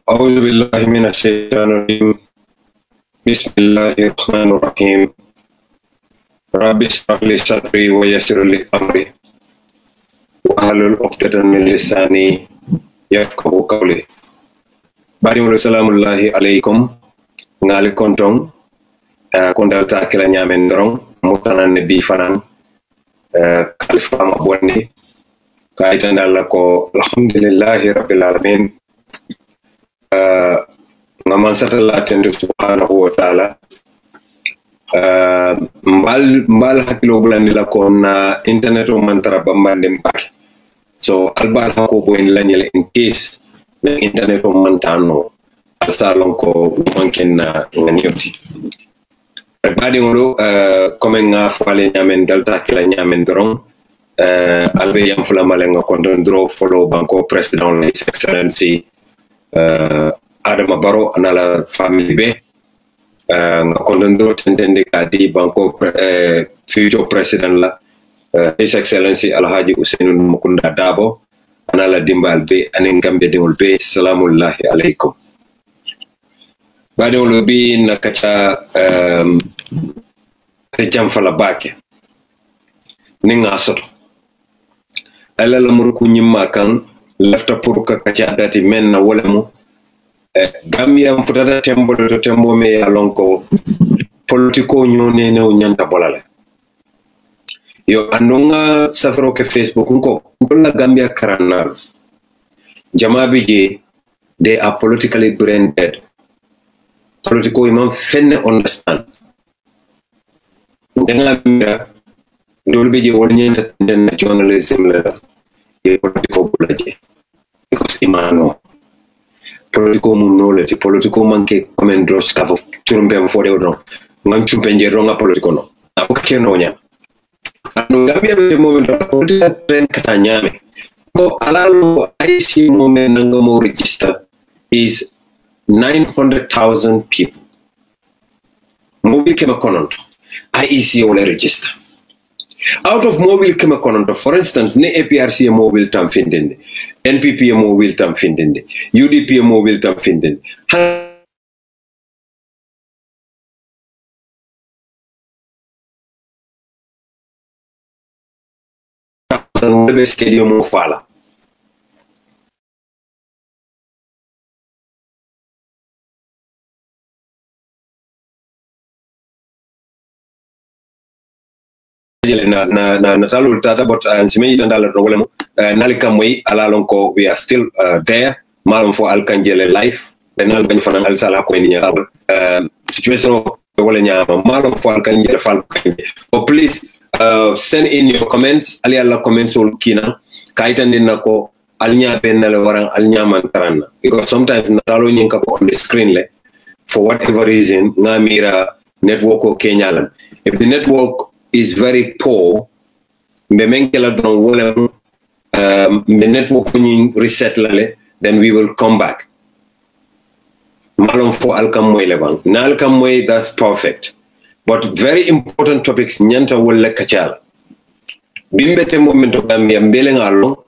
أعوذ بالله من الشيطان الرجيم بسم الله الرحمن الرحيم رب اشرح لي صدري ويسر لي أمري واحلل عقدة من لساني يفقهوا قولي bari salamu alaikum ngali kontong kondal ta kala nyamen dorong mutanan ne bi fanan khalifa ma bonni kayta dalla ko alhamdulillahi rabbil alamin ngaman satalla tende subhanahu wa ta'ala mbal hakilo bulandi la ko na internet o man tara bambande mbake so albal hako bo en lanyel in case na internet o man tano salon ko manken na nganyoti badi ngolo comme nga fale nyamen dalta kila nyamen dorong albe yam fula malenga kondon dro follow banko president his excellency Adama Barrow anala family be nga kondon dro tentende kadi banko future president la his excellency Alhaji Ousainou Mukunda Dabo anala dimbal be anen gambe dingol be salamullahi alaikum bade wolo bi nakacha jam fala bake ninga soto ala la murku nyimma kan lafta pour ka kacha dati men na wala mu Gambia mfutata tembo to tembo me alonko politiko nyone ne nyanta bolale yo andonga safaro ke Facebook ko la Gambia karanal jamabi je they are politically brain dead politiko imam fenne understand denga mira dolbe je wol nyenta den journalism la e politiko bulaje because imano politiko mun knowledge politiko manke comment dross ka churumbe am fode odon ngam chumpe je ronga politiko no abuke no nya anu Gambia be moment political trend kata nyame ko alalo IC moment ngamo register is 900,000 people mobile kema kononto IEC will register out of mobile kema kononto for instance ne APRC mobile tam findende NPP mobile tam findende UDP mobile tam findende the stadium of Fala na talu tata but sime yitandala do wolemo nalika moy ala lonko we are still there malum fo alkanjele life benal ben fanan al sala ko ni nyaba situation wala nyama malum fo alkanjele fal kanje so please send in your comments ali alla comments ul kina kaitande nako alnya benal waran alnya man taranna because sometimes natalo nyinka on the screen le for whatever reason ngamira network o kenyalan if the network is very poor the network reset lale then we will come back malum for alkam moy lebang na alkam moy that's perfect but very important topics nyanta wolle kachala bimbe te momento Gambia mbele ngalo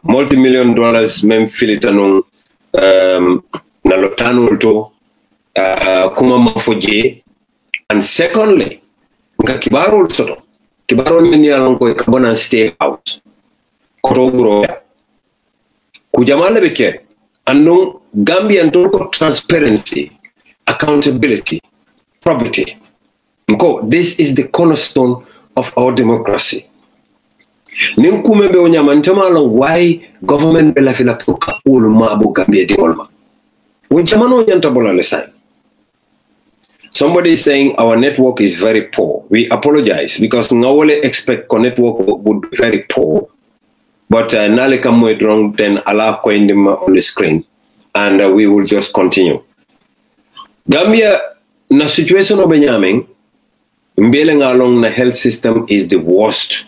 multi-million dollars mem filitanon na lotano to kuma mafoje. And secondly, nga kibaro soto kibaro ni yalon ko kabona stay out koto bro kujamale beke andon Gambian to transparency, accountability, probity. This is the cornerstone of our democracy. Ninkume be onyama ntama why government be la fila puka ulma abu Gambia di olma. Wajamano nyanta bola lesai. Somebody is saying our network is very poor. We apologize because ngawole expect our network would be very poor. But nalika mwed wrong, then Allah coined him on the screen. And we will just continue. Gambia, na situation of Benjamin, mbele along the health system is the worst,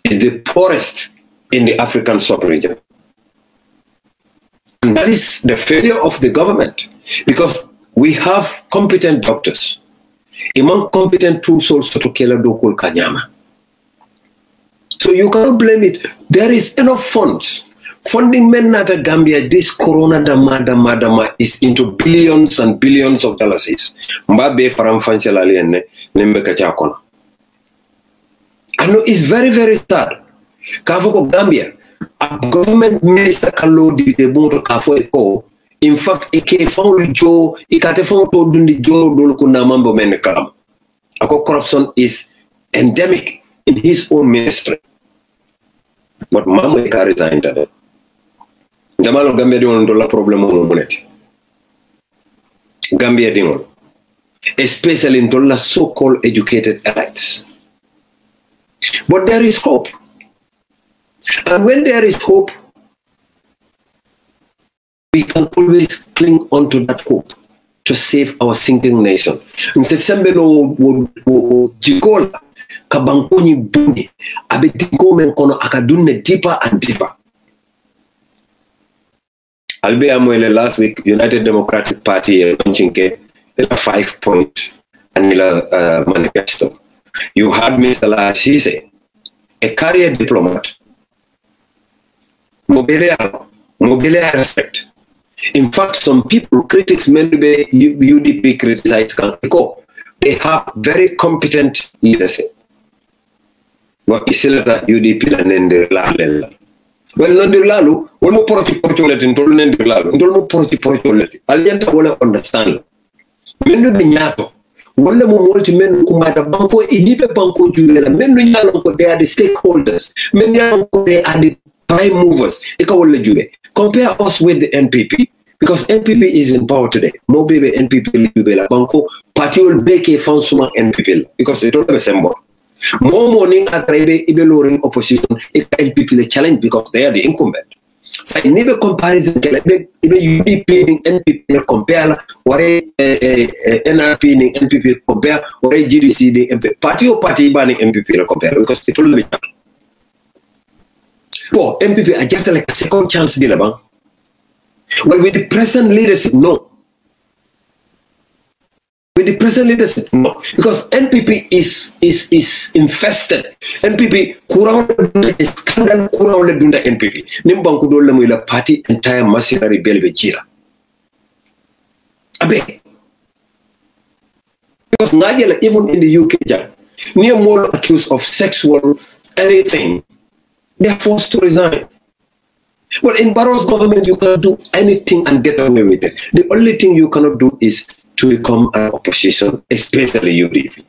is the poorest in the African sub-region. And that is the failure of the government because we have competent doctors. Among competent tools also to kela dokul kanyama. So you cannot blame it. There is enough funds. Funding men at Gambia, this corona dama is into billions and billions of dollars. Mbabe faram financial alien nembe kachakona. I know it's very, very sad. Kafoko Gambia, a government minister kalo di bunto kafo eko. In fact, ike found Joe, ikate found to dundi Joe dolukuna mambo men kalam. Ako corruption is endemic in his own ministry. But Mama Eka resigned at it. Jamalo Gambia dingol ndola problem mo moneti. Gambia dingol. Especially in the so-called educated elites. But there is hope. And when there is hope, we can always cling on to that hope to save our sinking nation. In September, Jigola, Kabankuni Buni, Abedingo Menkono Akadune deeper and deeper. Albeamoele last week, United Democratic Party launching a 5-point manifesto. You heard Mr. Lasise, a career diplomat, Mobilia respect. In fact, some people, critics, maybe UDP criticize Kanko. They have very competent leadership. But isilata UDP la nende la. Well, nende lalu, one more porti ntolu nende lalu, ntolu mo porti Alienta wala understand. Mendo binyato. Wala mo multi men kumada banko inipe banko julela. Mendo nyalo ko they are the stakeholders. Mendo nyalo ko they are the prime movers. Ika wala jube. Compare us with the NPP. Because NPP is in power today. Mo bebe NPP jubela banko. Party will beke fansuma NPP. Because it don't have a symbol. More morning at Rebe Ibeloring opposition, NPP the challenge because they are the incumbent. So I never comparison UDP NPP compare what NRP NPP compare what GDC the NPP party or party banning NPP compare because it will be well NPP are just like a second chance deal about. Well, with the present leadership, no. With the present leadership, no. Because NPP is infested. NPP, kurang scandal kurang le dunda NPP. Nimbangu dole mo ila party entire machinery belbe jira. Abe. Because Nigel, even in the UK, near more accused of sexual anything, they are forced to resign. Well, in Barrow's government, you cannot do anything and get away with it. The only thing you cannot do is to become an opposition, especially UDP.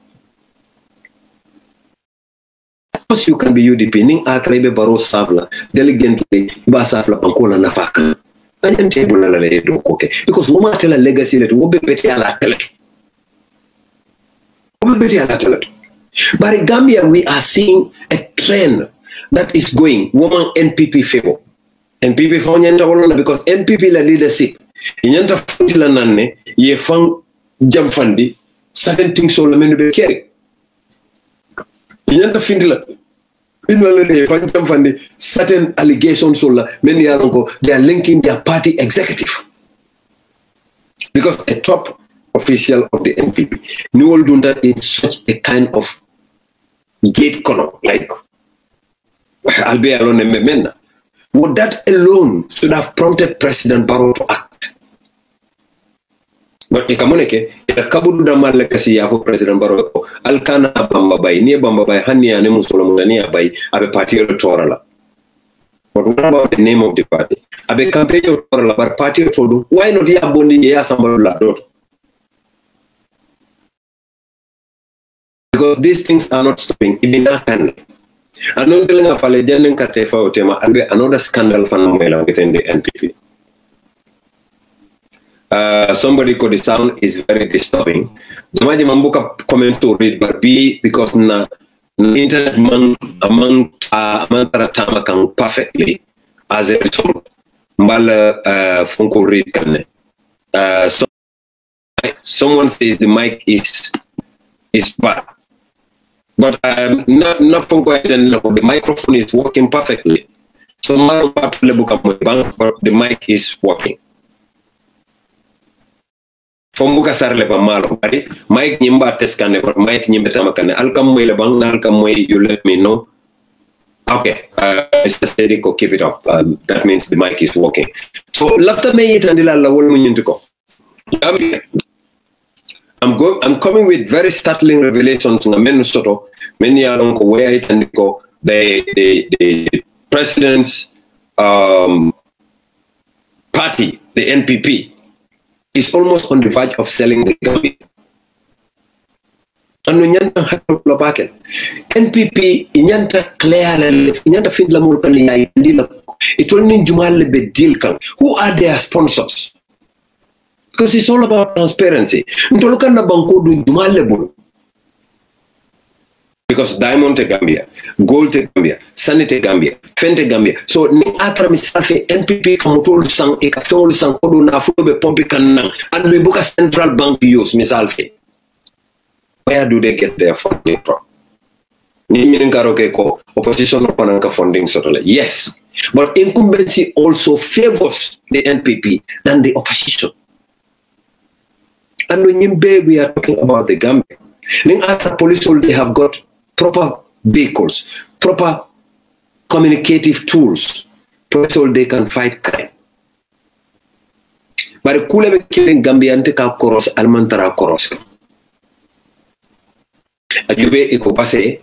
Of course, you can be UDP. Ning atrebe Barrow savla, delegantly, ba savla bankola nafaka. And table la do okay. Because woman tell a legacy that will be better ala telet. But in Gambia, we are seeing a trend that is going woman NPP favor. NPP found because NPP la leadership. Inyanta fundila nanne ye fang jam fandi certain things so la menu be carry. Inyanta fundila inwala fang jam fandi certain allegations so la many alongo they are linking their party executive. Because a top official of the NPP. New will do that in such a kind of gate corner, like I'll be alone in Memena. Would that alone should have prompted President Barrow to act? But ikamoneke, ita kabudu da male kasi ya President Barrow ko alkana bamba bay ni bamba bay hani ane musolomuna ni abay abe party electoral. But what about the name of the party? Abe campaign electoral but party electoral. Why not ya bondi ya sambala dot? Because these things are not stopping. Ibinakan. And not telling a Faladian Katefa or Tema, another scandal phenomenon within the NPP. Somebody called the sound is very disturbing. The Maji Mambuka comment to read, but because na internet among Taratama can perfectly as a result. Mbala Funko read can. Someone says the mic is bad. But not for the microphone is working perfectly. So but the mic is working. Fombuka sarle pa malo, mic nyimba teskane, but mic nyimba tamakane. Alkam way lebang, alkam way you let me know. Okay, Mr. Sediko, keep it up. That means the mic is working. So lafta me it andila la wol munyintuko. I'm coming with very startling revelations in Minnesota. Many along where it and go the president's party, the NPP, is almost on the verge of selling the Gambia. And NPP inyanta clear inyanta feed la mulkani ya indila it will mean Jumal be deal kan. Who are their sponsors? Because it's all about transparency. Because Diamond te Gambia, Gold te Gambia, Sunny te Gambia, Fen te Gambia. So ni atra misafe NPP kamutol sang e kafol sang kodo na fube pompi kanang and we book a central bank use misalfe. Where do they get their funding from? Ni minenkaroke ko opposition opananka funding sotole. Yes, but incumbency also favors the NPP than the opposition. And when we are talking about the Gambia, after police, they have got proper vehicles, proper communicative tools, so they can fight crime. But the Kule killing Gambian ka koros almantara koroska. Ajube iko base,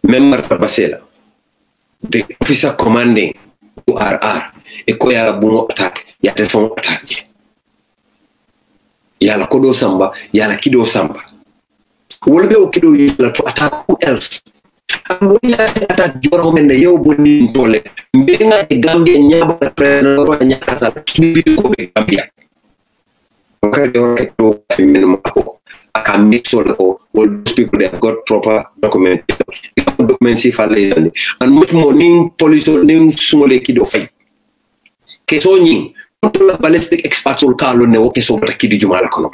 member basela, the officer commanding URR, iko ya bungo attack, ya telephone attack. Yala kodo samba, yala kido samba. Wolbe o kido yala to attack who else? And when you attack Joro Mende, you boni tole. Mbenga the Gambia nyaba president ro nyakasa kibi ko be Gambia. Okay, they to minimum ako. I can make sure that all those people they have got proper documentation. Documents if and much more ning police or ning sumole kido fight. Keso ning the ballistic experts will call on the work so Kidi Jumala Kono.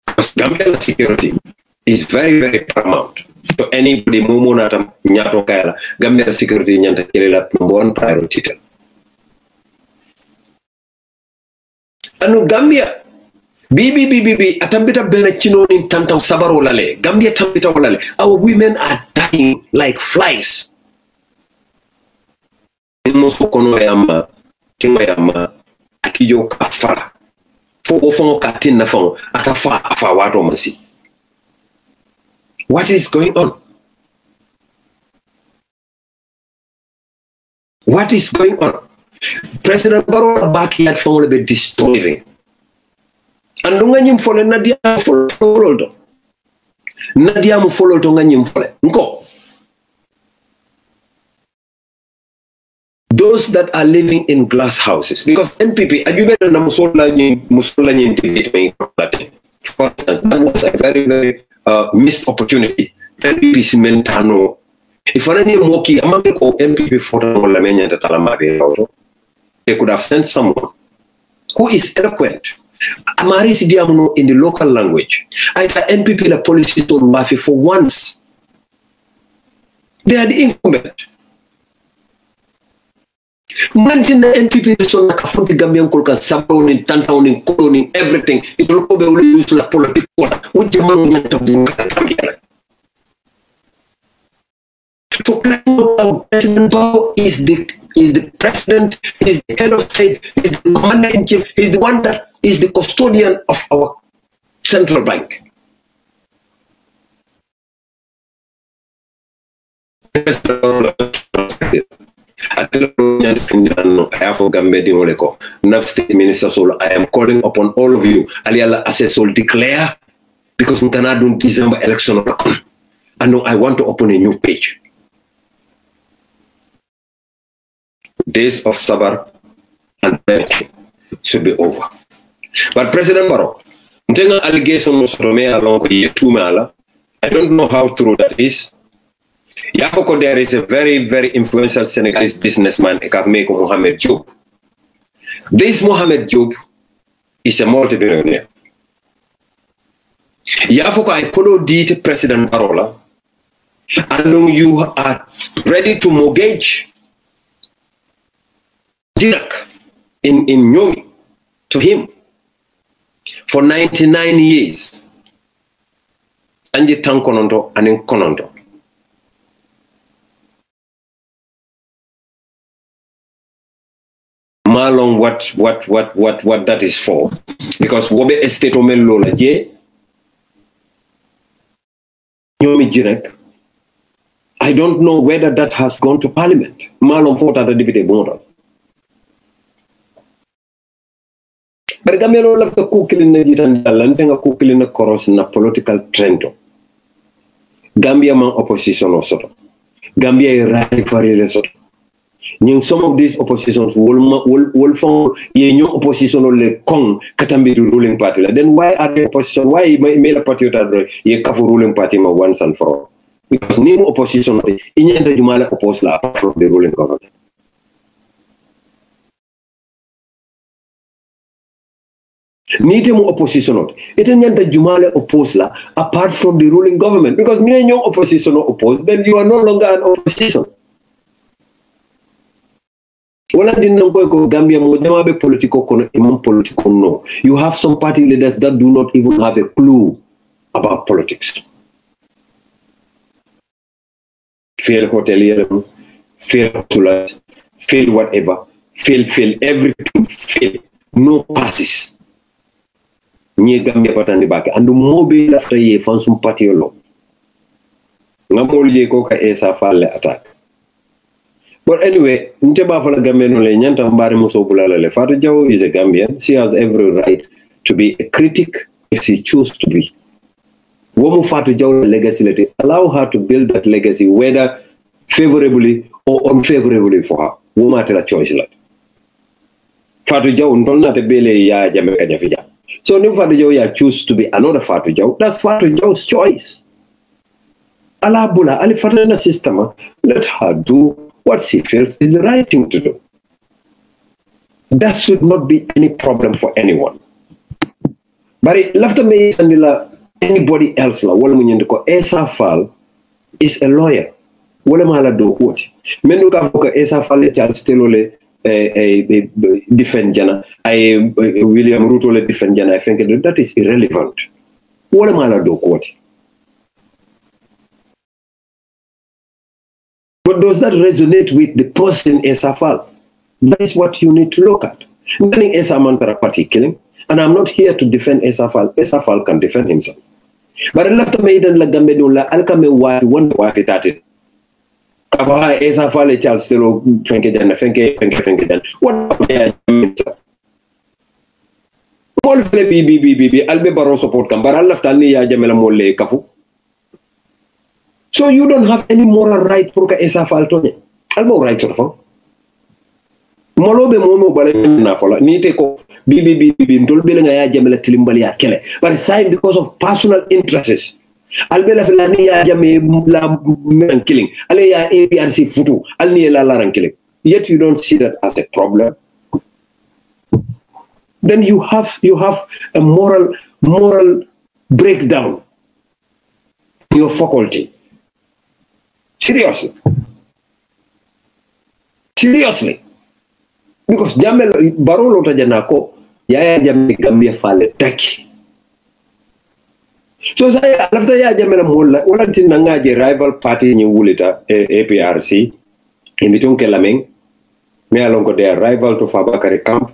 Because Gambia security is very, very paramount to anybody Mumunata Nyato Kaila. Gambia security Nyanta Kirila number one priority. And Gambia BBBBB atambita benechino in Tantam Sabaro Lale. Gambia Tambita Lale. Our women are dying like flies. In Mosokono Yama. Tinga akijo kafara fo ofo katin na fo akafa afa wato masi. What is going on? What is going on? President Barrow backyard phone will be destroying. And dunga nyim fole nadia follow. Nadia mu follow dunga nyim fole. Nko. Those that are living in glass houses, because NPP, for instance, that was a very, very missed opportunity. NPP Cimentano. If any moki, NPP for they could have sent someone who is eloquent. Amaris Diamono in the local language. I said NPP la policy to Mafi for once. They are the incumbent. Mantina NPP so na kafuti Gambian kulka sabon in tantown in colony everything. It will go be use la politics. What you man to do? For President Bao is the president, is the head of state, is the commander in chief, is the one that is the custodian of our central bank. State Minister Solo, I am calling upon all of you. Aliala Assessor declare because in Canada December election and I want to open a new page. Days of Sabar and panicking should be over. But President Barrow, allegation I don't know how true that is. Yafoko, there is a very, very influential Senegalese businessman, Ekavmeko Mohamed Job. This Mohamed Job is a multi-billionaire. Yafoko, I follow the President Barola, and you are ready to mortgage Jirak in Nyomi to him for 99 years. Anji Tankonondo and in Konondo. Malong what that is for, because wobe estate omel lola je Nyomi Jirek. I don't know whether that has gone to Parliament. Malong fought at the deputy board. But Gamelo left the cooking na jitan dalantenga cooking na koros na political trend. Gambia man opposition also. Gambia rivalry also. Some of these oppositions will form a opposition le kong katambi the ruling party. Then why are the opposition? Why may a party that ye kafu ruling party ma once and for all? Because new opposition in the Jumala oppose la apart from the ruling government. Nitemu opposition it in the Jumala oppose la apart from the ruling government. Because new opposition oppose, then you are no longer an opposition. Gambia political no. You have some party leaders that do not even have a clue about politics. Fail hotelier, fail hoteliers, fail whatever, fail everything, fail. No passes. Nye Gambia patandi bake. And the mobile after ye found some party alone. Namol ye koka esa fale attack. But anyway, Fatou Jawo is a Gambian. She has every right to be a critic if she chooses to be. Womu Fatou Jawo legacy, allow her to build that legacy, whether favorably or unfavorably for her. Womu atela choice lot. Fatou Jawo ndolna te bele ya Jamaica Jafija. So if Fatou Jawo ya choose to be another Fatou Jawo, that's Fatou Jawo's choice. Allah bula, ali fatana system, let her do what she feels is the right thing to do. That should not be any problem for anyone. But it left me and anybody else Esa Fall is a lawyer. Wala mala do what? Menu ka Esa Fall Charles Telole defend Jana. William Ruto le defend Jana. I think that is irrelevant. Wala mala do what? But does that resonate with the person Esa Fall? That is what you need to look at. Meaning Esa Mantara party killing, and I'm not here to defend Esa Fall. Esa Fall can defend himself. But I left the maiden la Gambedula, Alcame wife, one wife it at it. Kabaha Esa Fall, Charles Stelo, Fenkejan, Fenkejan. What Paul BB, Albe Barrow support come, but I left Ania Jamela Mole Kafu. So you don't have any moral right for Esa Fall Tony. Albo right of her. Molobe momo balena fola ni te ko bibi ndol bele nga ya jamela tilimbali ya kele but sign because of personal interests albela filani ya jame la men killing ale ya APRC futu alni la laran killing, yet you don't see that as a problem. Then you have a moral breakdown in your faculty. Seriously. Because Jamel Barolo Tajanako, Yaya Jamel Gambia Fale Taki. So saya after ya Jamel Mola, Olantin Nangaje rival party in Wulita, APRC, in between Kelaming, me along with their rival to Fabakari camp.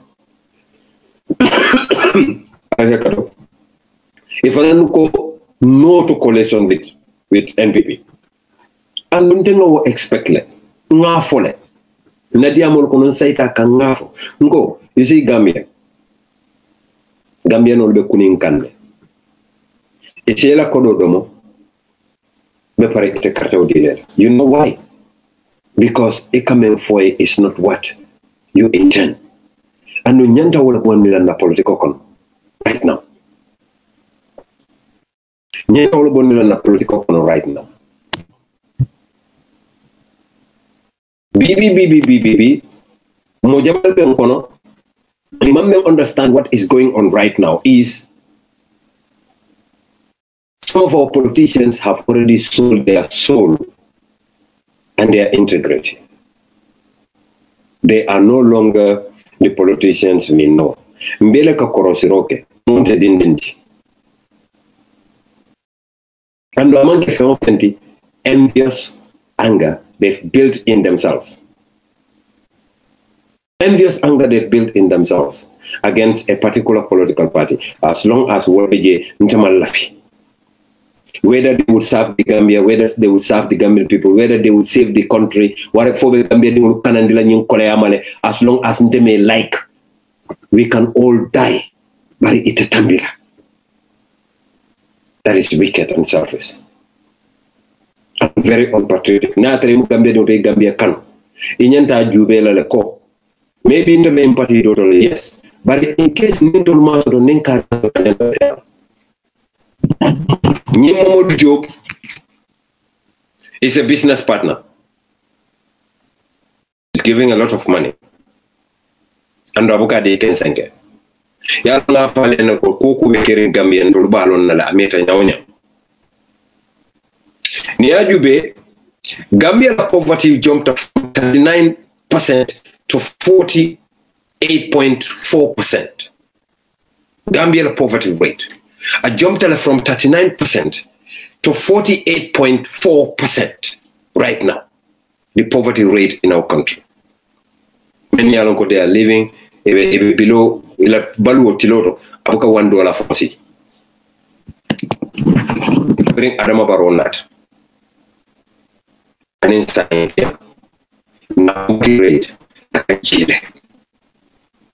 If I don't go no to coalition with NPP. And we don't expect it. Ngafole. Nadia Molkonon Saita Kangafo. Ngo, you see Gambia. Gambia no be kunin kanne. Echela kododomo. Be parekete karta odile. You know why? Because Ekamenfoy is not what you intend. And no nyanta wala kuanila na political kon right now. Nyanta wala kuanila na political kon right now. BB. Mojabal Benkono, Imam understand what is going on right now is some of our politicians have already sold their soul and their integrity. They are no longer the politicians we know. Mbele ka korosiroke, monte dindindi. And among the envious anger they've built in themselves. Envious anger they've built in themselves against a particular political party, as long as Wabeje Ntamalafi. Whether they would serve the Gambia, whether they would serve the Gambian people, whether they would save the country, whatever Gambia, as long as they like, we can all die. But it's a tambila. That is wicked and selfish. And very unpatriotic. Na teremu Gambia don't Gambia can. Inyanta jubela le ko. Maybe in the main party totally yes. But in case Nintol Maso don't Ninka Nyemomodu Job is a business partner. He's giving a lot of money. And Rabuka de Kensenke. Yalla fale na ko koku mekere Gambia ndol balon na la ameta nyawnya. Ni ajube Gambia poverty jumped from 39% to 48.4%. Gambia poverty rate. I jumped from 39% to 48.4% right now. The poverty rate in our country. Many along they are living below balu tiloto abuka $1 for see. Bring Adama Barrow that. And inside here. Now rate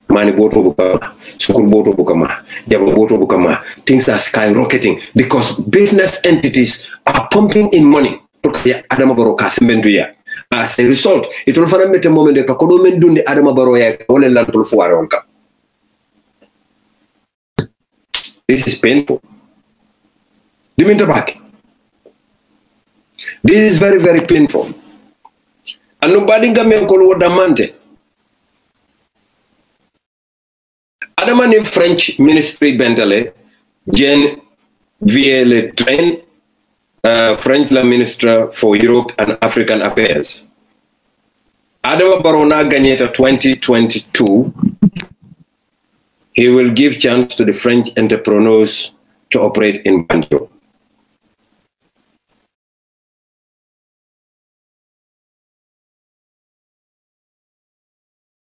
Mani boto bukama, sukul boto bukama, jaba boto bukama. Things are skyrocketing because business entities are pumping in money. Adama Barrow kasembenduya. As a result, it will find a moment that Kakodomen Dundi Adama Barrow only lantul fuaronka. This is painful. This is very, very painful. And nobody can make call Damante. Adaman in French Ministry Bentale, Jean Vielle Train, French Minister for Europe and African Affairs. Adama Barona Gagneta 2022. He will give chance to the French entrepreneurs to operate in Banjo.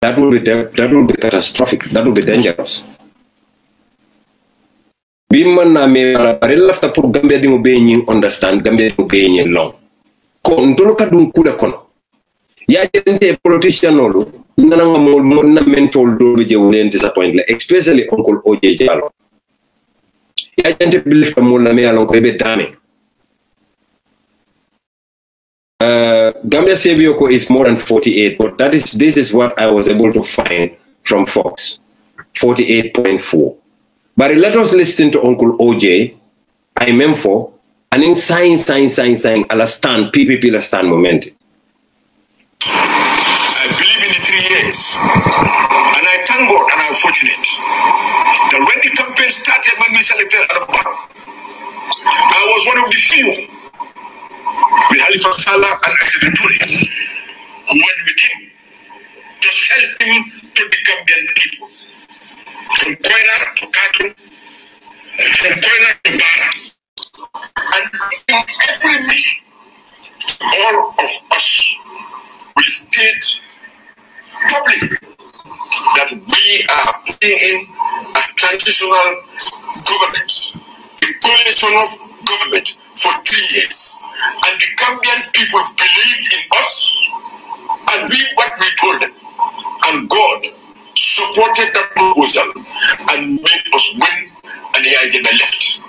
That will be catastrophic. That will be dangerous. Biman na me barilla fta pour Gambia dingo being understand Gambia dingo being long. Kon tolo kadun kuda kono. Ya gente politician nolo nana ngamol mon na mentol do be je wolen disappoint le especially Uncle OJ Jallow. Ya gente believe mo na me alon ko be dame. Gambia Savioko is more than 48, but this is what I was able to find from Fox, 48.4. But let us listen to Uncle OJ, I'm for, and in sign, alastan, PPP alastan moment. I believe in the 3 years, and I thank God, and I'm fortunate that when the campaign started, when we selected Adama Barrow, I was one of the few with Halifa Sallah and Executive who went with him to help him to the Gambian people. From Koina to Katun, from Koina to Bara. And in every meeting, all of us will state publicly that we are putting in a transitional government, a coalition of government for 3 years. And the Gambian people believed in us and we what we told them. And God supported that proposal and made us win, and the agenda left.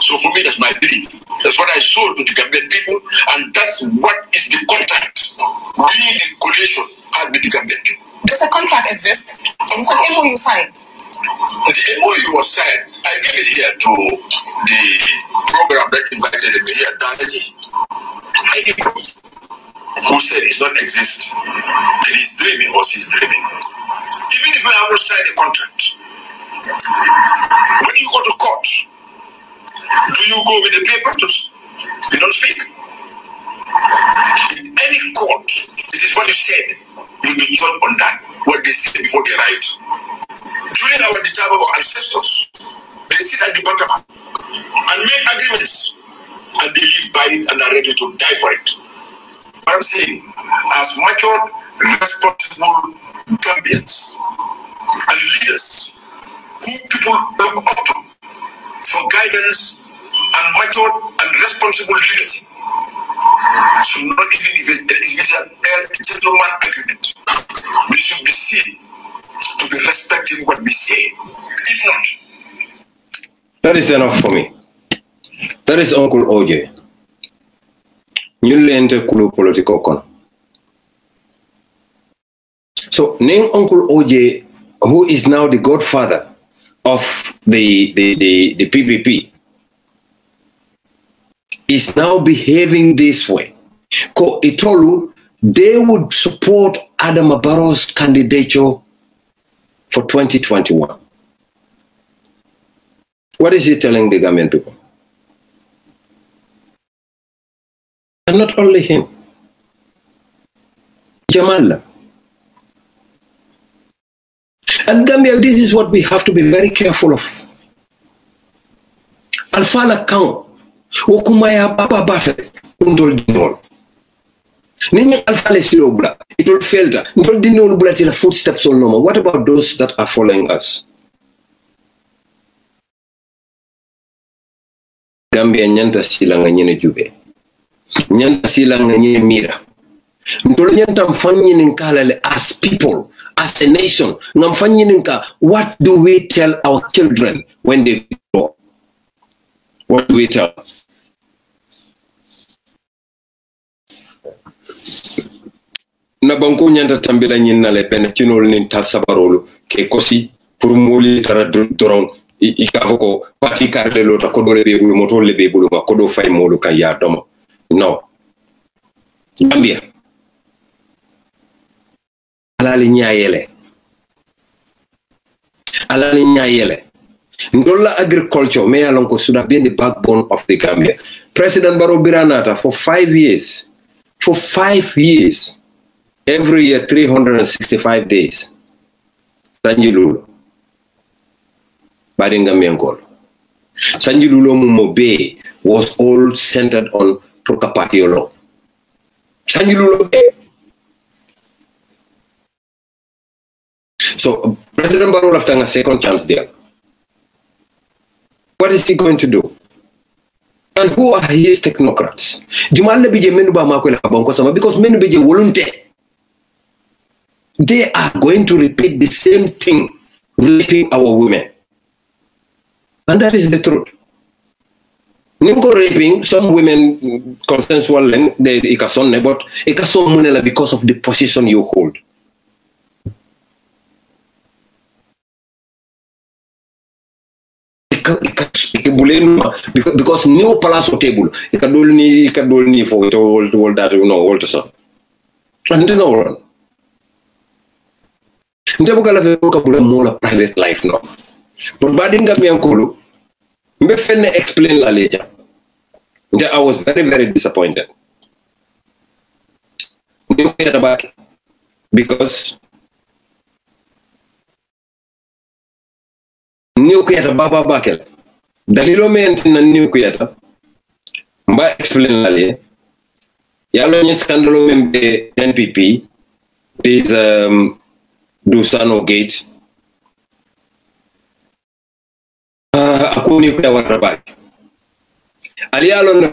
So for me, that's my belief. That's what I sold to the Gambian people, and that's what is the contract we, the coalition, had with the Gambian people. Does a contract exist? Is it an MOU signed? The MOU was signed. I gave it here to the program that invited me here, Danaji. Anybody who said it does not exist, that he's dreaming or she's dreaming. Even if you have not signed a contract, when you go to court, do you go with the papers? You don't speak. In any court, it is what you said. You'll be judged on that, what they said before they write. During the time of our ancestors, they sit at the bottom and make agreements, and they live by it and are ready to die for it. What I'm saying, as matured, responsible Gambians and leaders who people look up to for guidance and matured and responsible leadership, should not even if it is a gentleman agreement, we should be seen to be respecting what we say. If not, that is enough for me. That is Uncle OJ. Political con. So, name Uncle OJ, who is now the godfather of the PPP, is now behaving this way. Ko Itolu, they would support Adama Barrow's candidature for 2021. What is he telling the Gambian people? And not only him, Jamal. And Gambia, this is what we have to be very careful of. Alfala Kang, Wokumaya Papa Buffett, Undol Dinol. Nini Alfala Silobla, it will fail. Undol Dinol Bulatila footsteps on Noma. What about those that are following us? Gambia Nyanta Silanga Nyene Jube. Nyanta Silanga Nyene Mira. Ntolo nyanta mfanyi ninkalale as people, as a nation. Ngamfanyi ninka, what do we tell our children when they grow? What do we tell? Na banko nyanta tambila nyina le pena chinol nin tal sabarolo ke kosi pour moli tara doron ikavoko pati karle lota ko dole be bulu moto le be bulu ma ko do fay molu kan ya domo. No. Gambia. Alali nyayele. Alali nyayele. Ndola agriculture me along ko should have been the backbone of the Gambia. President Barrow Biranata for 5 years. For 5 years. Every year 365 days. Sanjilulo. Badingambiankol. Sanjilulo Mumobe was all centered on Prokapatiolo. Sanjilulo Bay. So President Barrow left a second chance there. What is he going to do? And who are his technocrats? Jumal Bije Menuba Makwela Bankosama, because Menubije volunteer. They are going to repeat the same thing, raping our women. And that is the truth. Nimko raping, some women consensual, they ikasonne, but ikason munela because of the position you hold. Because new palazzo table, ikadolni for it all that you know all the stuff. And then all. Ndebukala vekabula mola private life no. But badinga miankulu, mbe fenne explain la leja. I was very, very disappointed. Because niw kuyata baba bakel dalilo men na niw kuyata mba explain la le yalo ni scandalo men be NPP this Dusano Gate akuni kuya warabaki ali yalo no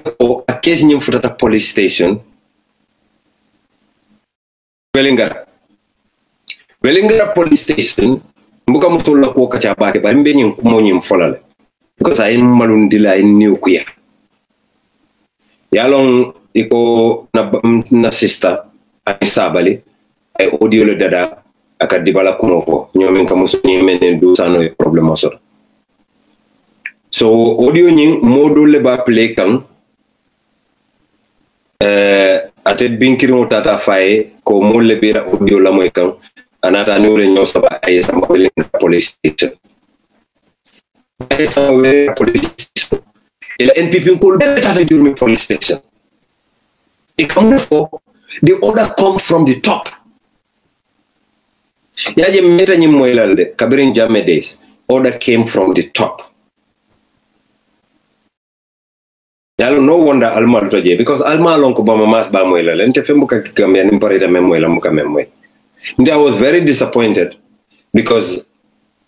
akesi nyim futata police station Welingara police station mbuka mutola ko kacha bake ba mbe nyin kumo nyin folale because ay malundila ay niw kuya yalong iko na sister ay sabali ay audio le dada akadibala kumo ko nyomen kamuso nyemen Dusano problème so audio nyin modo le ba play kan ate binkiri mutata faye ko molle bira audio la moy kan anata ni wole nyo saba ay sama Welingara police station ay sama Welingara police station ila NPP ko beta ta jurmi police station e come for the order come from the top yaje meta nyi moy lalde kabirin jamme days order came from the top. No wonder Alma Lutoje because Alma Lonko Bama Mas Bamoila and Tefemuka Gambia and Parida Memoila Muka Memoy. And I was very disappointed because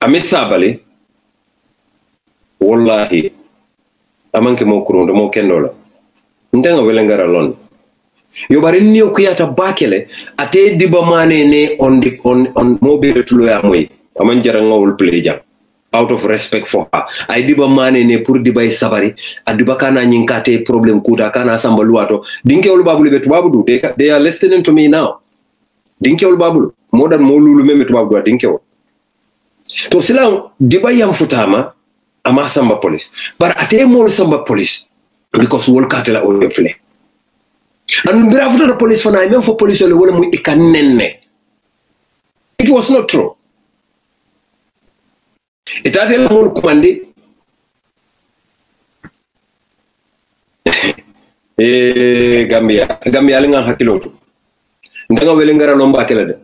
Amis Sabali Wallahi Amanke Mokurun, the Mokendola. Ntenga Welingara alone. You bari niyo kuyata bakele ate dibamane ne on mobile tulo ya moy amanjara ngawul play jam. Out of respect for her. I diba mane ne pour diba sabari. Adiba kana nyinkate problem kuta kana samba luato. Dinke olu babulu betu babudu. They are listening to me now. Dinke olu babulu. More than molulu meme tu babudu dinke olu. To sila diba yam futama ama samba police. But ate molu samba police because wol katela olu play. And mbira futa the police fana even for police ole wole mu ikanenne. It was not true. Itate la mon kumandi Gambia linga hakilotu ndanga Welingara lomba kelade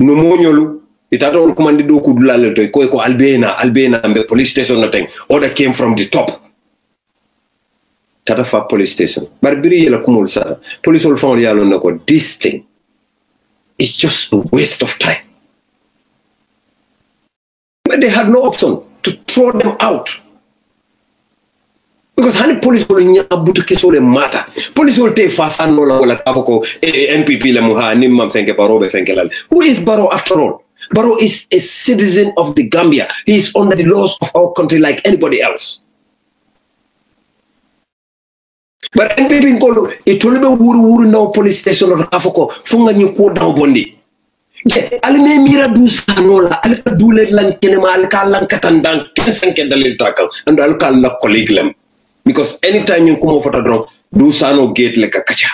no monyolu itate ol kumandi do ku dulale toy ko albena mbe police station no teng order came from the top tata fa police station barbiri yela kumul sa police ol fon yalo nako this thing is just a waste of time. But they had no option to throw them out. Because honey police will nyabutu kesole mata. Police will take fast and no la kafoko NPP le muha ni mam fenke Barobe fenke lal. Who is Barrow after all? Barrow is a citizen of the Gambia. He is under the laws of our country like anybody else. But NPP nkolo itolebe wuru na police station of kafoko funga nyuko daw bondi. Alime mira Dusano la alika dule lan kenema alika lan katandang kensanke dalil takal and alika la colleague lem because anytime you come over the drop Dusano Gate like a kacha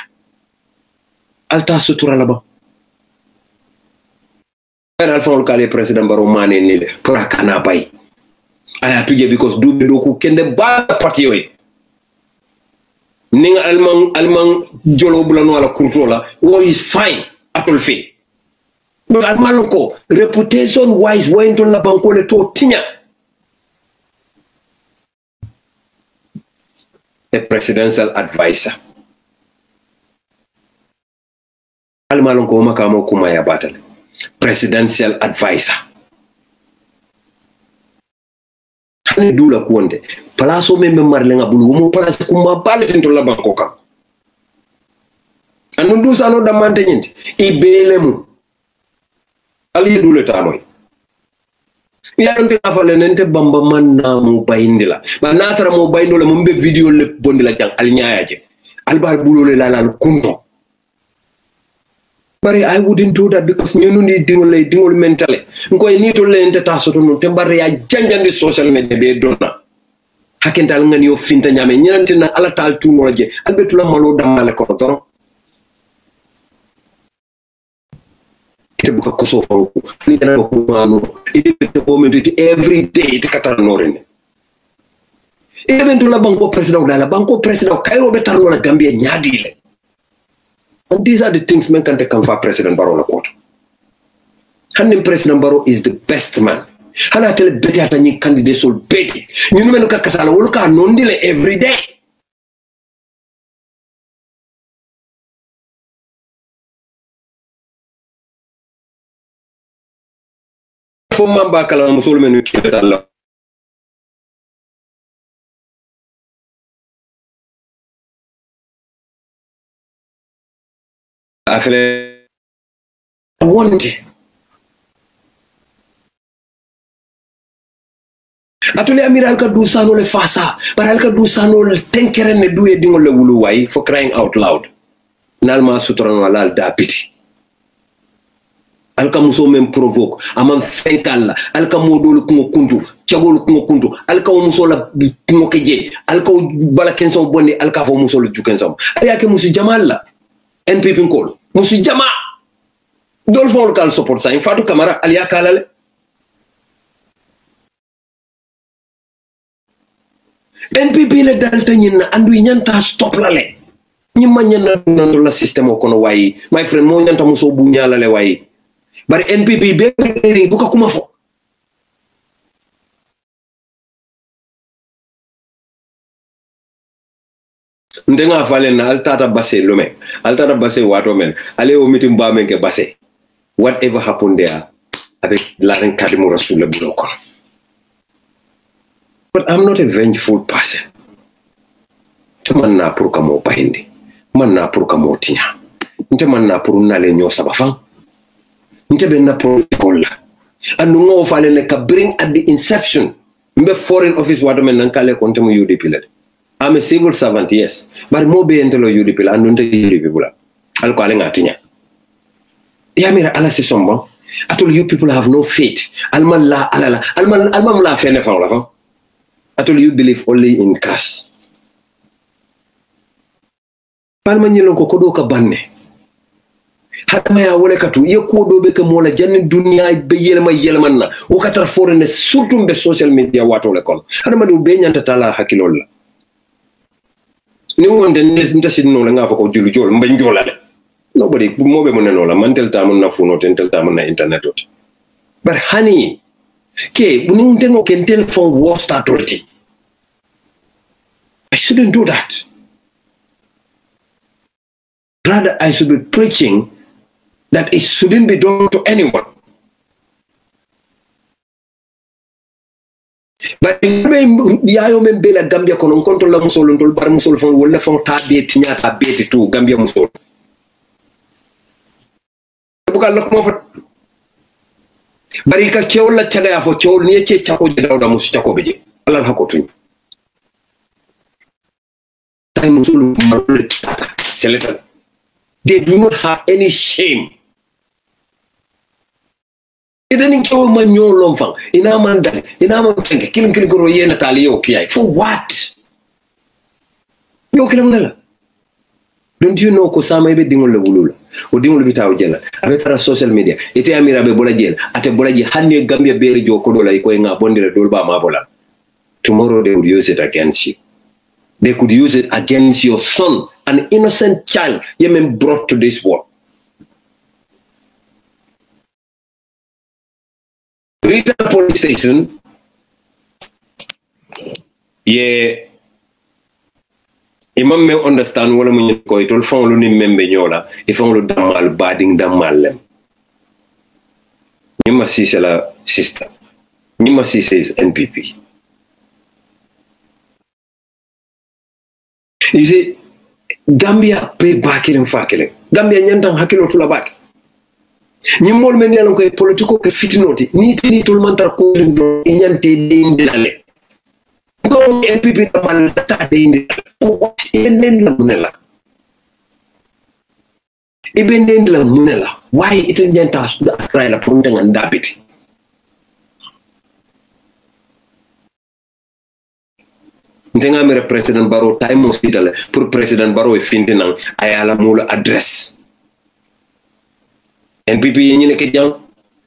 alta sutura laba and alfa olkale president Barrow mane nile pora kana bay aya tuje because dube doku kende ba parti yoy ninga alman jolo bulano ala kurtola wo is fine atol fi. But Almaloko, reputation wise, went on la bankole to Tinya. A presidential advisor. Almaloko makamo kumaya battle. Presidential advisor. Hani dula kuonde. Palaso membe marlenga bulu mo palase kuma bale tento la bankoka. Anu Dusano da mantenyenti. Ibelemu. Ali dule tamoy yante afale nente bamba man na mo bayindila ba natara mo bayindola mo be video le bondila jang al nyaaje albal bulole la kunto bari I wouldn't do that because ñunu ni dingol mentale ngoy ni to le nte tasoto no te bare ya janjande social media be donna hakental ngani yo finta nyame ñanante na ala tal tu mo je albetula malo damale ko toro ite buka koso fangu ni na ko manu ite te moment every day te katanore Even to la banko president la banko president kayo betaro la Gambia nyadile. And these are the things men can take for President Barrow la court. Handing President Barrow is the best man. hana tele beti ata ni candidate sol beti ni no ka katala wol ka nondile every day fo mamba kala musul menu kitala afele wonde atule amiral ka du sano le fasa paral ka du sano le tenkere ne du e dingol le wulu way for crying out loud nalma sutorano alal dapiti alka muso men provoke amam fenkalla alka modol ko kuntu tiagol ko kuntu alka muso la ko keje alka bala kenson bonni alka fo muso lu jukensom ayake musu jamal la NPP ko musu jama dol fon kal support sa Fatou Camara aliya kalale NPP le dalta nyina andu nyanta stop la le nyima nyana nando la system ko no wayi my friend mo nyanta muso bu nyala le wayi bari NPP be bu ko kuma fo ndenga falen na altata basse lume altata basse wato men ale o mitim ba men ke basse whatever happened there avec la ren kadimu rasul bu ko. But I'm not a vengeful person. Manna pour kamo pahindi. Manna pour kamo tinya. Nte manna pour nale nyo sabafang. Nte benna pour kolla. And no fale ne ka bring at the inception. Mbe foreign office wado men nankale konte mu UDP led. I'm a civil servant, yes. But mo be entelo UDP la andunte UDP bula. Alko ale ngatinya. Ya mira ala si sombo. Atol you people have no faith. Alman la alala. Alman la fene fa la fa. Atol you believe only in cash. Palma nyelo ko kodo ka banne. Hatama ya wole katu ye kodo be ke mola janni dunya be yelman na o katar foreign surtout be social media wato le kon. Hatama do be nyanta tala hakilol la. Ni wonde nta sidno la nga fa ko julu jol mba njola de. Nobody mo be moneno la mantel ta mon na funo tentel ta mon na internet ot. But honey ke buning tengo ken telephone war authority. I shouldn't do that. Rather, I should be preaching that it shouldn't be done to anyone. But yayo men bela Gambia kono konto la musolo ndol bar musolo fon wala fon tabeti nya tabeti tu Gambia musolo. Buka la ko fa barika kewla caga ya fo cewl ni ce cako je dawda musu cako beje Allah hakotu. Tay musolo marul seleta. They do not have any shame. Idanin kewo man nyo lomfang ina man dal ina man fenke kilin ko yena tali yo kiyai for what? Yo kiram nala. Don't you know ko sama ibe dingol la wulula o dingol bitaw jela abe fara social media ite amira be bola jela ate bola ji hanne Gambia beri jo ko dola ko nga bondire dol ba ma bola. Tomorrow they would use it against you. They could use it against your son, an innocent child Yemen brought to this world. Rita police station, yeah. Imam may understand wala mo ko itol fon lu ni membe nyola e fon lu damal bading damal lem. Nyima si c'est la sister. Nyima si c'est NPP. You see, Gambia pay back in fakele. Gambia nyantang hakilo tula back. Ni mol men yalon ko politiko ke fitinoti ni tini tul mantar ko nyante dindale. Ko NPP tamal ta dindale. Ko enen la munela. Ibenen la munela. Why it nyanta try la punta ngandabiti. Ndenga mere President Barrow time hospital pour President Barrow e fintinang ayala mula address NPP ñi nek jang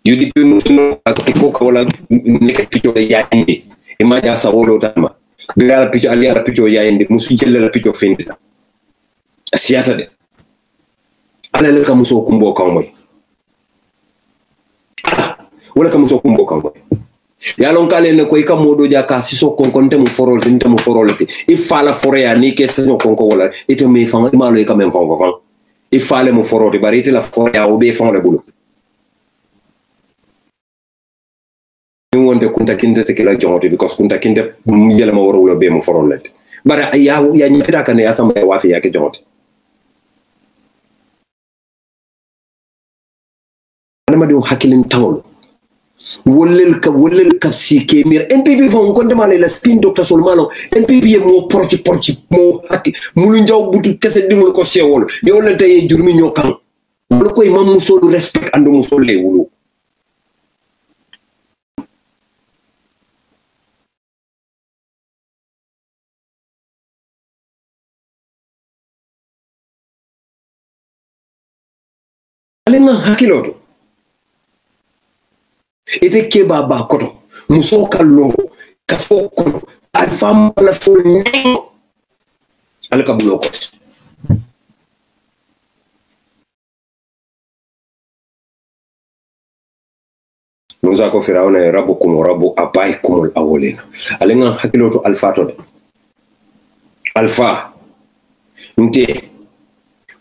UDP musuno ak ko ko wala nek piccio yaandi e ma ja sa wolo tama bi ala piccio ali ala piccio yaandi musu jelle la piccio fintita asiata de ala le ka muso kumbo ka moy ala wala ka muso kumbo ka moy yalon kale ne ko ika modo ja ka siso konkonte mu forolti ifala forea ni ke senyo konko wala ite me fanga malo e kamen fanga fanga ifale mu foroti bari ite la forea o be fanga bulu ni wonde kunta kinde te kila jongote because kunta kinde yele ma woro wulo be mu forolti bari ya nyita kan ya samba wafi yake jongote anama do hakilin tawlo wolel ka sike mir NPP fon konde male la spin docteur Solmano NPP mo porci mo hakki mulu njaw butu kesse dingul ko sewol yo la tay jurmi ñokan wala koy mam musolu respect ando musole wulu alenga hakiloto ite keba ba koto muso kallo ka fo kono alfam la fo nengo alka bloko musa ko firawna rabbukum rabbu abaikum alawlina alenga hakiloto alfato de alfa nte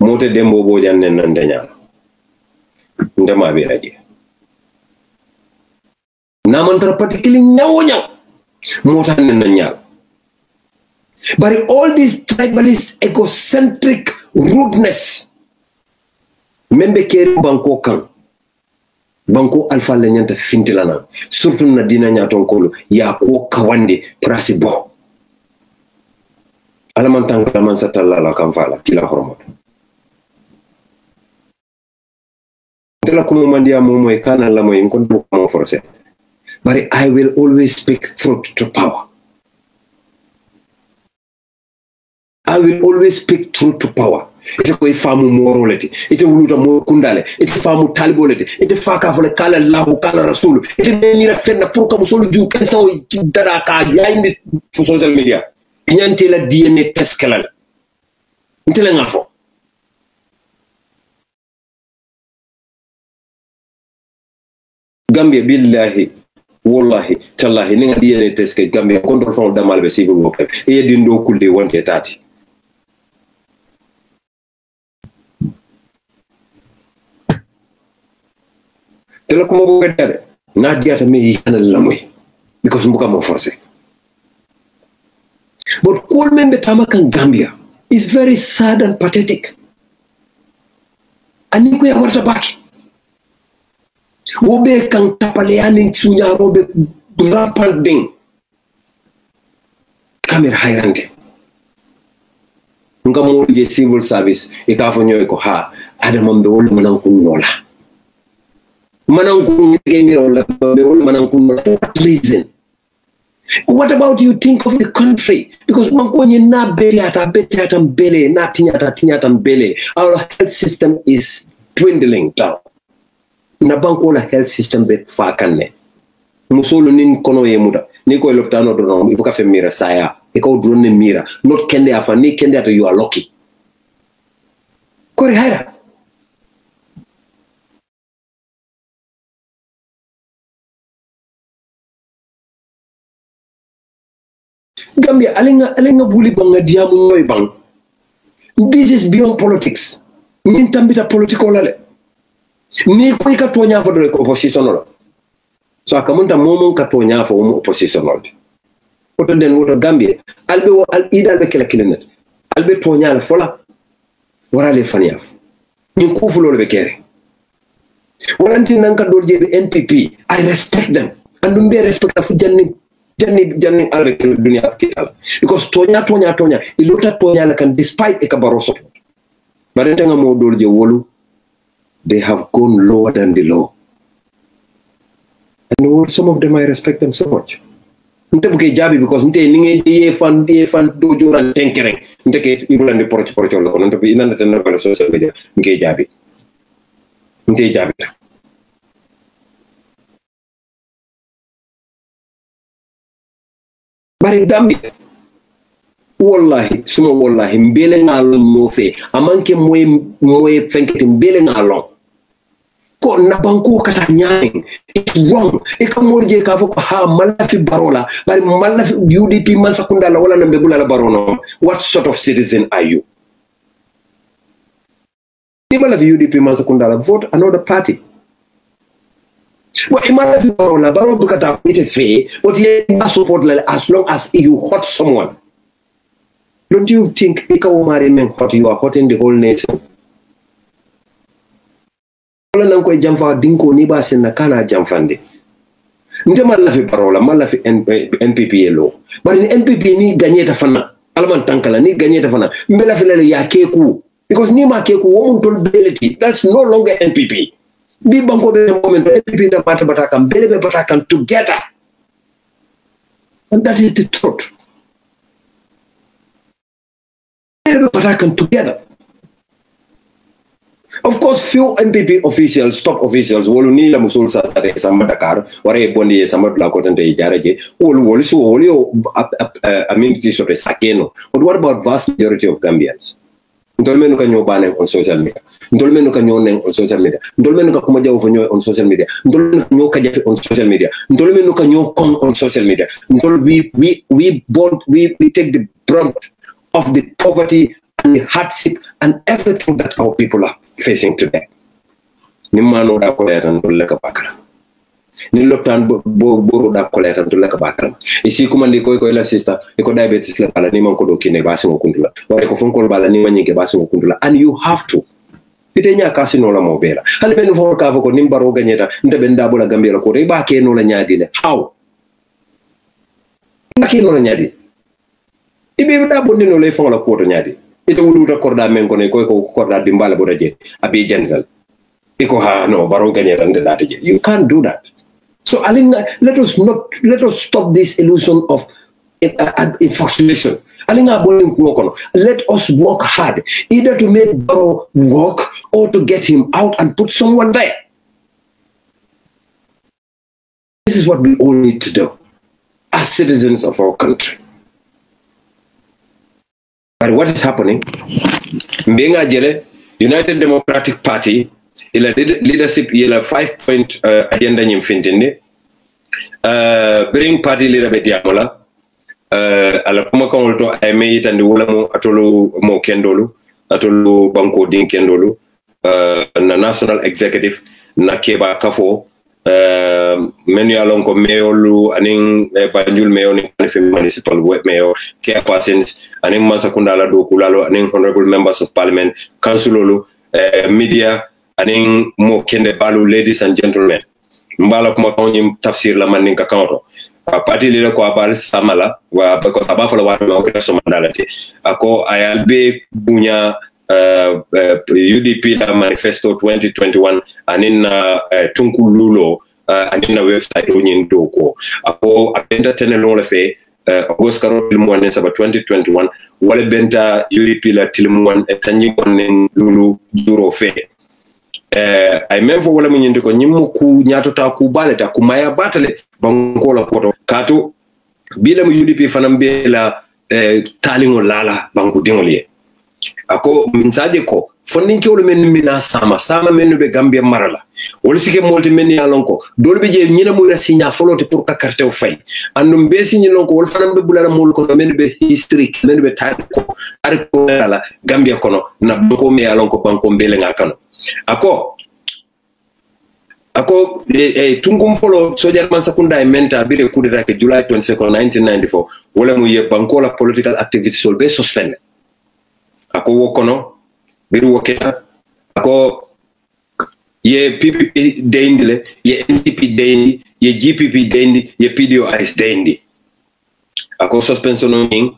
mote dembo bo janne nan deñal ndema bi raje namantara patikili nyawonya mota nena nyal but all this tribalist egocentric rudeness membe keri banko kan banko alfa le nyanta fintilana surtout na dina nyaton kolo ya ko kawande prasi bo alamantan kalaman satalla la kam fala kila hormot dela ko mandia momo e kana la moy kon ko mo forcé. But I will always speak truth to power. I will always speak truth to power. Ite ko ifamu moroleti, ite wuluta mo kundale, ite famu taliboleti, ite faka fole kala lahu kala rasulu, ite menira fenna pour ka musolu ju kan saw dada ka yaindi fu social media. Nyanti la DNA test kelal. Ntele ngafo. Gambia billahi wallahi tallahi ninga DNA test ke Gambia control fond damal be civil work e dindo kulde wonte tati tele ko mo gadare na diata me yana lamoy because mbuka mo forcé but call membe tamakan Gambia is very sad and pathetic ani ko ya warta baki wobe kan tapale yanin sunya robe rampal ding kamera hayrante nga mo je civil service e ka fo nyoy ko ha adamam be wol manan kun nola manan kun ngemiro la be wol manan kun nola reason. What about you think of the country? Because man ko na beliata mbele na tinyata mbele. Our health system is dwindling down. Na banko la health system be fakanne musolo nin kono yemuda ni ko loptano do no ibuka fe mira saya e ko drone mira not kende afa ni kende ato you are lucky kore haira Gambia alenga buli banga diamu noy bang. This is beyond politics nin tambita political lale ni ko ka tonya fo do ko opposition lo so akamunta momon ka tonya fo opposition lo oto den woto Gambia albe wo al idal be kala kilenet albe tonya la fola wara le fania ni ko fulo be kere walanti nanka do jebe NPP I respect them and be respect fu janni albe kala dunia afkitala because tonya ilota tonya la kan despite e ka baroso barente nga mo do je wolu they have gone lower than the law. And some of them I respect them so much. Nte buke jabi because nte ninge ye fan do joran tenkering. Nte ke ibulan de porch lo kono nte bi nanda tan ko social media nge jabi. Nte jabi. Bari Gambia wallahi suma wallahi mbele ngalon mo fe amanke moy fenketi mbele ngalon ko na banko kata nyang it's wrong e kam morje ka fo ha malafi barola bari malafi UDP man sakunda la wala nambe bulala barono what sort of citizen are you ni malafi UDP man sakunda la vote another party well malafi barola baro bukata ite fe but ye support as long as you hurt someone. Don't you think Ikawomari men hurt you are hurting the whole nation? Wala nang koy jamfa dinko ni ba sen nakana jamfande. Nde malafi parola malafi NPP yelo. Bari ni NPP ni gagneta fana. Alaman tankala ni gagneta fana. Mbela filele ya keku. Because ni ma keku womun tol beleti. That's no longer NPP. Bi banko be moment NPP da bata batakan belebe batakan together. And that is the truth. Batakan together. Of course, few NPP officials, top officials, will need a musul sa sama Dakar, or a bondi, some black and a jaraje, will so amenities of a sakeno. But what about vast majority of Gambians? Dolmen can you ban on social media? Dolmen can you name on social media? Dolmen Kakumaja on social media? Dolmen no Kajafi on social media? Dolmen can you come on social media? We take the brunt of the poverty and the hardship and everything that our people are facing today. Nimano da koleta ndolle ka bakra. Ni lopitan boro da koleta ndolle ka bakra. Isi kumandi ko la sister iko diabetes la bala ni man ko do kine basi ngo kundula. Wala ko fonkol bala ni manyike basi ngo kundula and you have to. Pitenya kasi no la mobela. Hale benu fo ka ko nimbaro ganyeta ndebe ndabo la Gambia ko re ba ke no la nyaadile. How? Ba ke no la nyaadi. Ibe da bondi no le fon la ko to nyaadi. Ite wulu recorda men ko ne ko korda dimbala bo daje abi general iko ha no baro ganye tan date je you can't do that. So alinga let us stop this illusion of infatuation. Alinga bolen ko kono let us work hard either to make Baro work or to get him out and put someone there. This is what we all need to do as citizens of our country. But what is happening? Mbenga jele United Democratic Party ila leadership ila 5-point agenda nyimfintinde bring party leader bediamola ala kuma kongolto ay meyitandi wala mo atolo mo kendolu atolo banko din kendolu na national executive na keba kafo menu along ko mayolu aning Banjul mayor ni municipal mayor care persons aning Mansakunda do kulalo aning honorable members of parliament councilolu media aning mo kende balu ladies and gentlemen mbala kuma ko nyim tafsir la man ninka kanto parti li ko abal samala wa ko sabafa la wa ko so mandalati ako ayalbe bunya UDP la manifesto 2021 anina tunkululo anina website onyin doko ako abenda tenelo le fe Oscar Ilmuan saba 2021 wale benta UDP la tilmuan tanyi konen lulu duro fe ay même fo wala mo nyinde ko nyimu ku nyatota ku baleta ku maya batale banko la poto kato bila mo UDP fanam be la talingo lala banko dingoliye ako minsaje ko fondinke wala men mina sama men be Gambia marala wala sike molti men ya lonko dol be je nyina mo rasinya folote pour ka carte o fay andum be signi lonko wala fanam be bulala mol ko men be history men be tar ko ar ko la Gambia kono na banko me ya lonko banko mbele ngakano ako tungum folo Sojar Mansakunda e menta bire kudeta ke July 22 1994 wala mo ye banko la political activity sol be suspend ako wokono biru woketa ako ye PPP deindile ye NCP deindi ye GPP deindi ye PDOIS deindi ako suspension ning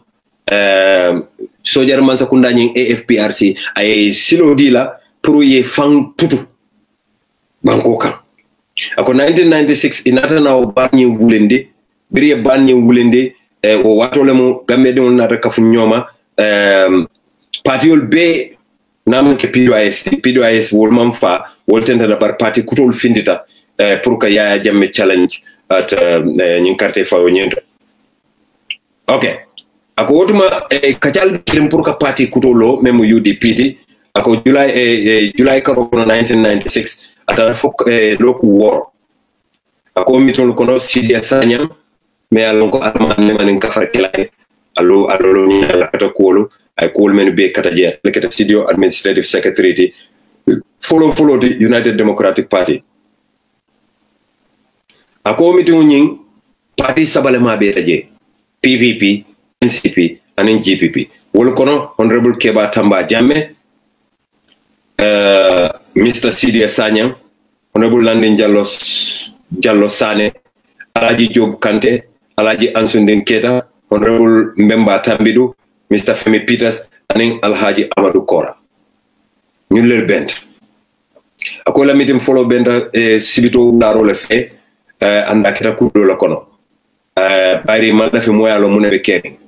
Sojar Mansakunda ning AFPRC ay silo dila pour ye fang tutu banko kan ako 1996 inata na banyi wulende biri banyi wulende o watole mo gamede on na reka fu nyoma partiol be nam ke PDOIS wolman fa woltenta da par parti kutol findita pour que Yaya Jammeh challenge at nyin carte fa nyendo okay ako wotuma kachal kirim pour que parti kutolo même UDP di ako July karo 1996 atana fok loku wor ako mitol kono Sidia Sanyang me alon ko arman manin kafar kelay allo ni la kata kolu ay kol men be kata je le kata studio administrative secretary follow the United Democratic Party ako mitu nying parti sabale ma be taje PVP NCP and GPP wol kono honorable Keba Tamba Jammeh Mr. Sidia Sanyang honorable Landing Jallo Sane Alaji Job Kante Alaji Ansundin Keta honorable Mbemba Tambidu Mr. Femi Peters and Alhaji Amadou Kora ñuler bent akola meeting follow benta sibito daro le fe anda kita kudo la kono bari mala fi moyalo munebe kene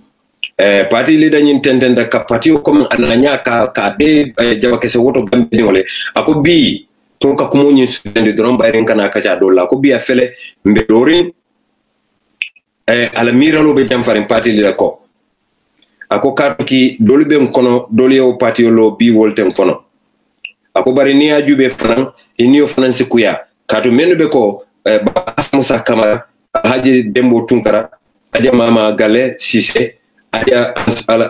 parti leader ñin tentenda ka parti o comme ananya ka be jaba kese woto gambe ngole ako bi pour ka kumo ñin suende dron bari kana ka ja do la ko bi afele mbe dori ala miralo be jam farin parti leader ko ako kartu ki doli be kono doli o parti lo bi wolten kono ako bari ni ajube fanan iniyo fanan sikuya katu menube ko Musa Kamara Haji Dembo Tunkara aja Mama Gale Sise aja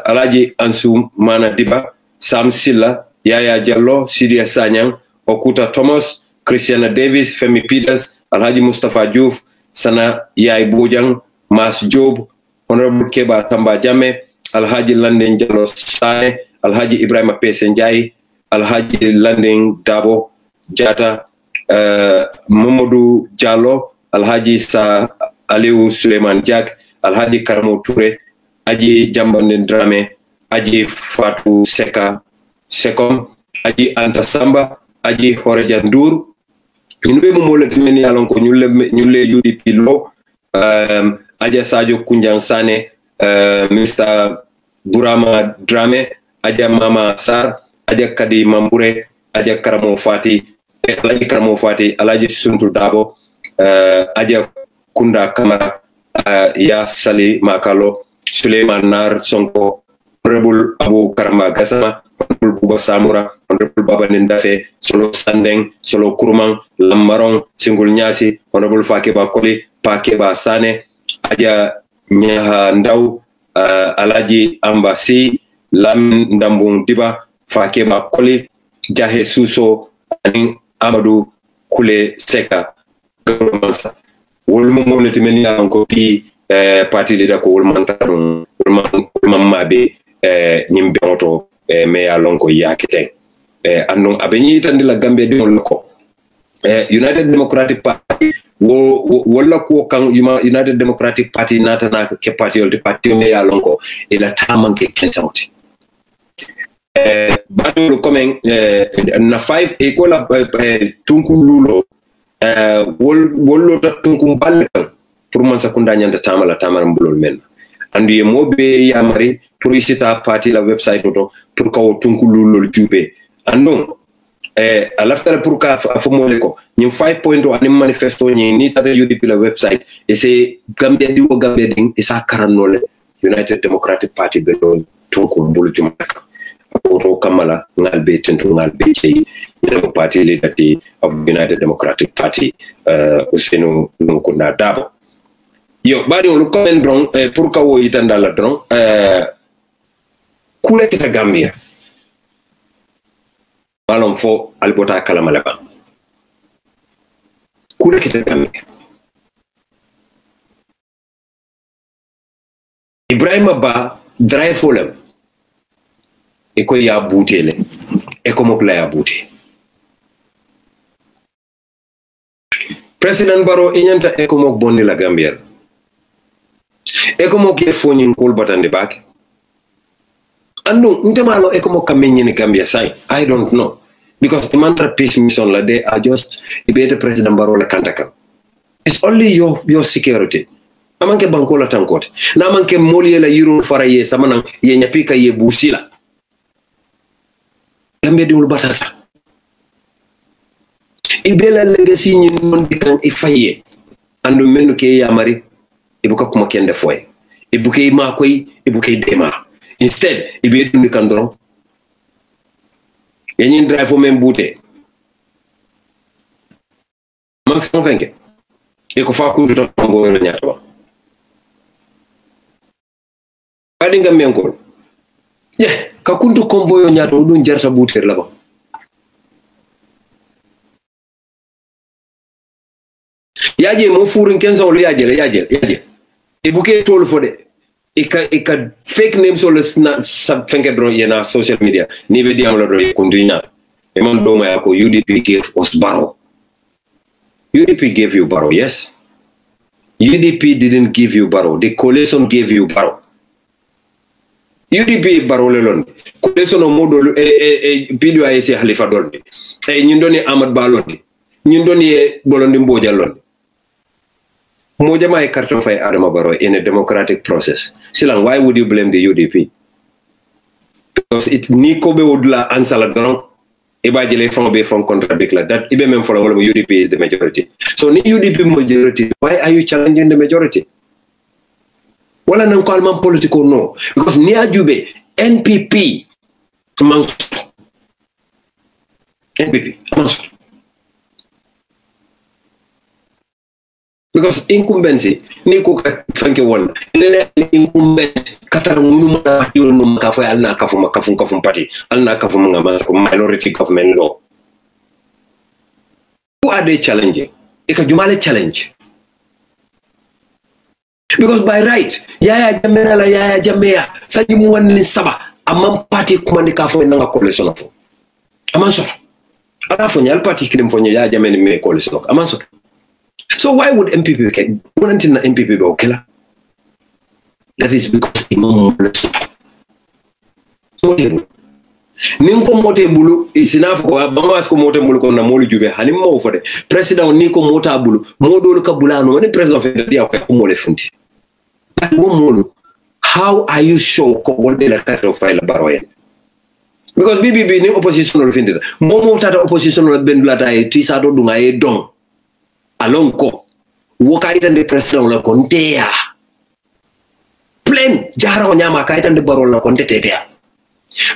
Alaji Ansu Mana Diba Sam Silla Yaya Jallo Sidia Sanyang Okuta Thomas Christiana Davis Femi Peters Alhaji Mustafa Diouf Sana Yai Bojang Mas Job Honorable Keba Tamba Jammeh Alhaji Landing Jallo Sane Alhaji Ibrahima Pesenjai Alhaji Landing Dabo Jata Mamadou Diallo Alhaji Sa Aliou Suleiman Diak Alhaji Karamo Touré Aji Jambande Drame Aji Fatou Seka Sekom Aji Anta Samba Aji Horeja Ndour ñube mo mo le timeni alon ko ñulle UDP lo Aja Sadio Kunjang Sane Mr Burama Drame Aja Mama Sar Aja Kadi Mambure Aja Karamo Fati Alaji Karamo Fati Alaji Suntu Dabo Aja Kunda Kamara Ya Sali Makalo Suleiman Nar Sonko Honorable Abu Karama Gassama Honorable Buba Samura Honorable Baba Nindafe Solo Sandeng Solo Kurumang Lamarong Singul Nyasi Honorable Fakeba Koli Pakeba Sane Aja Nyaha Ndaw Alaji Ambasi Lam Ndambung Diba Fakeba Koli Jahe Suso Aning Amadou Kule Seka Gamansa wolmo moneti men ya ko pi parti leader ko wolmanta dum wolmammabe nyimbe moto me ya lonko yakete andon abeni tandila gambe de ko United Democratic Party wala ko kan United Democratic Party nata na ke parti olti parti me ya lonko ila tamanke kensauti batolo komen na 5 e ko la tunku lulo wollo ta tunku balle pour man sakunda nyanda tamala mbulol men andu ye mobe yamari pour isita party la website to pour ka tunku lulo jube andon alaftala pour ka afomole ko nyim 5.0 anim manifesto ni tabe UDP la website e se gambia diwo gambia ding isa karanole United Democratic Party be do tunku mbulu jumaka Oto Kamala ngalbe tentu ngalbe chei yellow party leader of United Democratic Party Usenu Nkunda Dabo yo bari on komen drong pour ka wo itanda la drong kule kita Gambia balon fo albota kalamala ba kule kita Gambia Ibrahima Ba drive folem eko ya butele eko mokla ya bute President Barrow inyanta eko mok bonni la Gambia eko mok ye foni nkol batande bak ando ntemalo eko mok kamenye ni Gambia sai I don't know because the mantra peace mission la they are just ibete President Barrow la kantaka it's only your security amanke banko la tankote na amanke moli la yiro faraye samana ye nyapika ye busila Gambia diwul batata ibela legacy ni non dikan ifaye andu menu ke yamari ibuka kuma kende foy ibuke makoy ibuke dema instead ibe dum kan doron yenyin drive fo men bouté man fenke e ko fa ko to ngo no nyaata ba adi ngam men ko je ka kuntu komboyo nyaata dun jarta buter la ba yaje mo furin kenza wala yaje e buke tol fode e ka fake names wala sub fenke bro yena social media ni be diam la do kuntu nyaata e man do ma ko UDP gave us Barrow. UDP gave you Barrow, yes. UDP didn't give you Barrow. The coalition gave you Barrow. UDP Barrow lelon. Coalition o modo video ayese Halifa Dolbi. Nyindoni Ahmad Balondi. Nyindoni Bolondi Mboja Londi. Moja ma karto fay Adama Barrow in a democratic process. Silang, why would you blame the UDP? Because it ni kobe udla ansala drunk. Ibajele from be from contradict like that. Ibe mem follow UDP is the majority. So ni UDP majority, why are you challenging the majority? Wala nang kalman political no. Because ni ajube NPP NPP because incumbency ni ko fanke won lele incumbent katar munu ma yonu ka fa alna kafum party alna kafum ngama ko minority government law who are they challenging e ka jumale challenge because by right yaya jamea sanyi mu wonni saba amam party kumandi ka fo nga coalition fo aman so ala fo nyal party kilim fo yaya jameni me coalition aman so. So why would MPP get one in the MPP go killer? That is because Imam Ninko mote bulu is enough for Bamas ko mote bulu na molu jube hanim mo for the president Niko mota bulu modol ka bulano when the president of the dia ko mo le funti. How are you sure ko wolbe la carte of file Barrow? Because BBB ni opposition no findida. Mo mota opposition no bendula tay tisa do dunga e don. Alonko wokaita de president la kontea plain jara onyama kaita de Barrow la konte tetea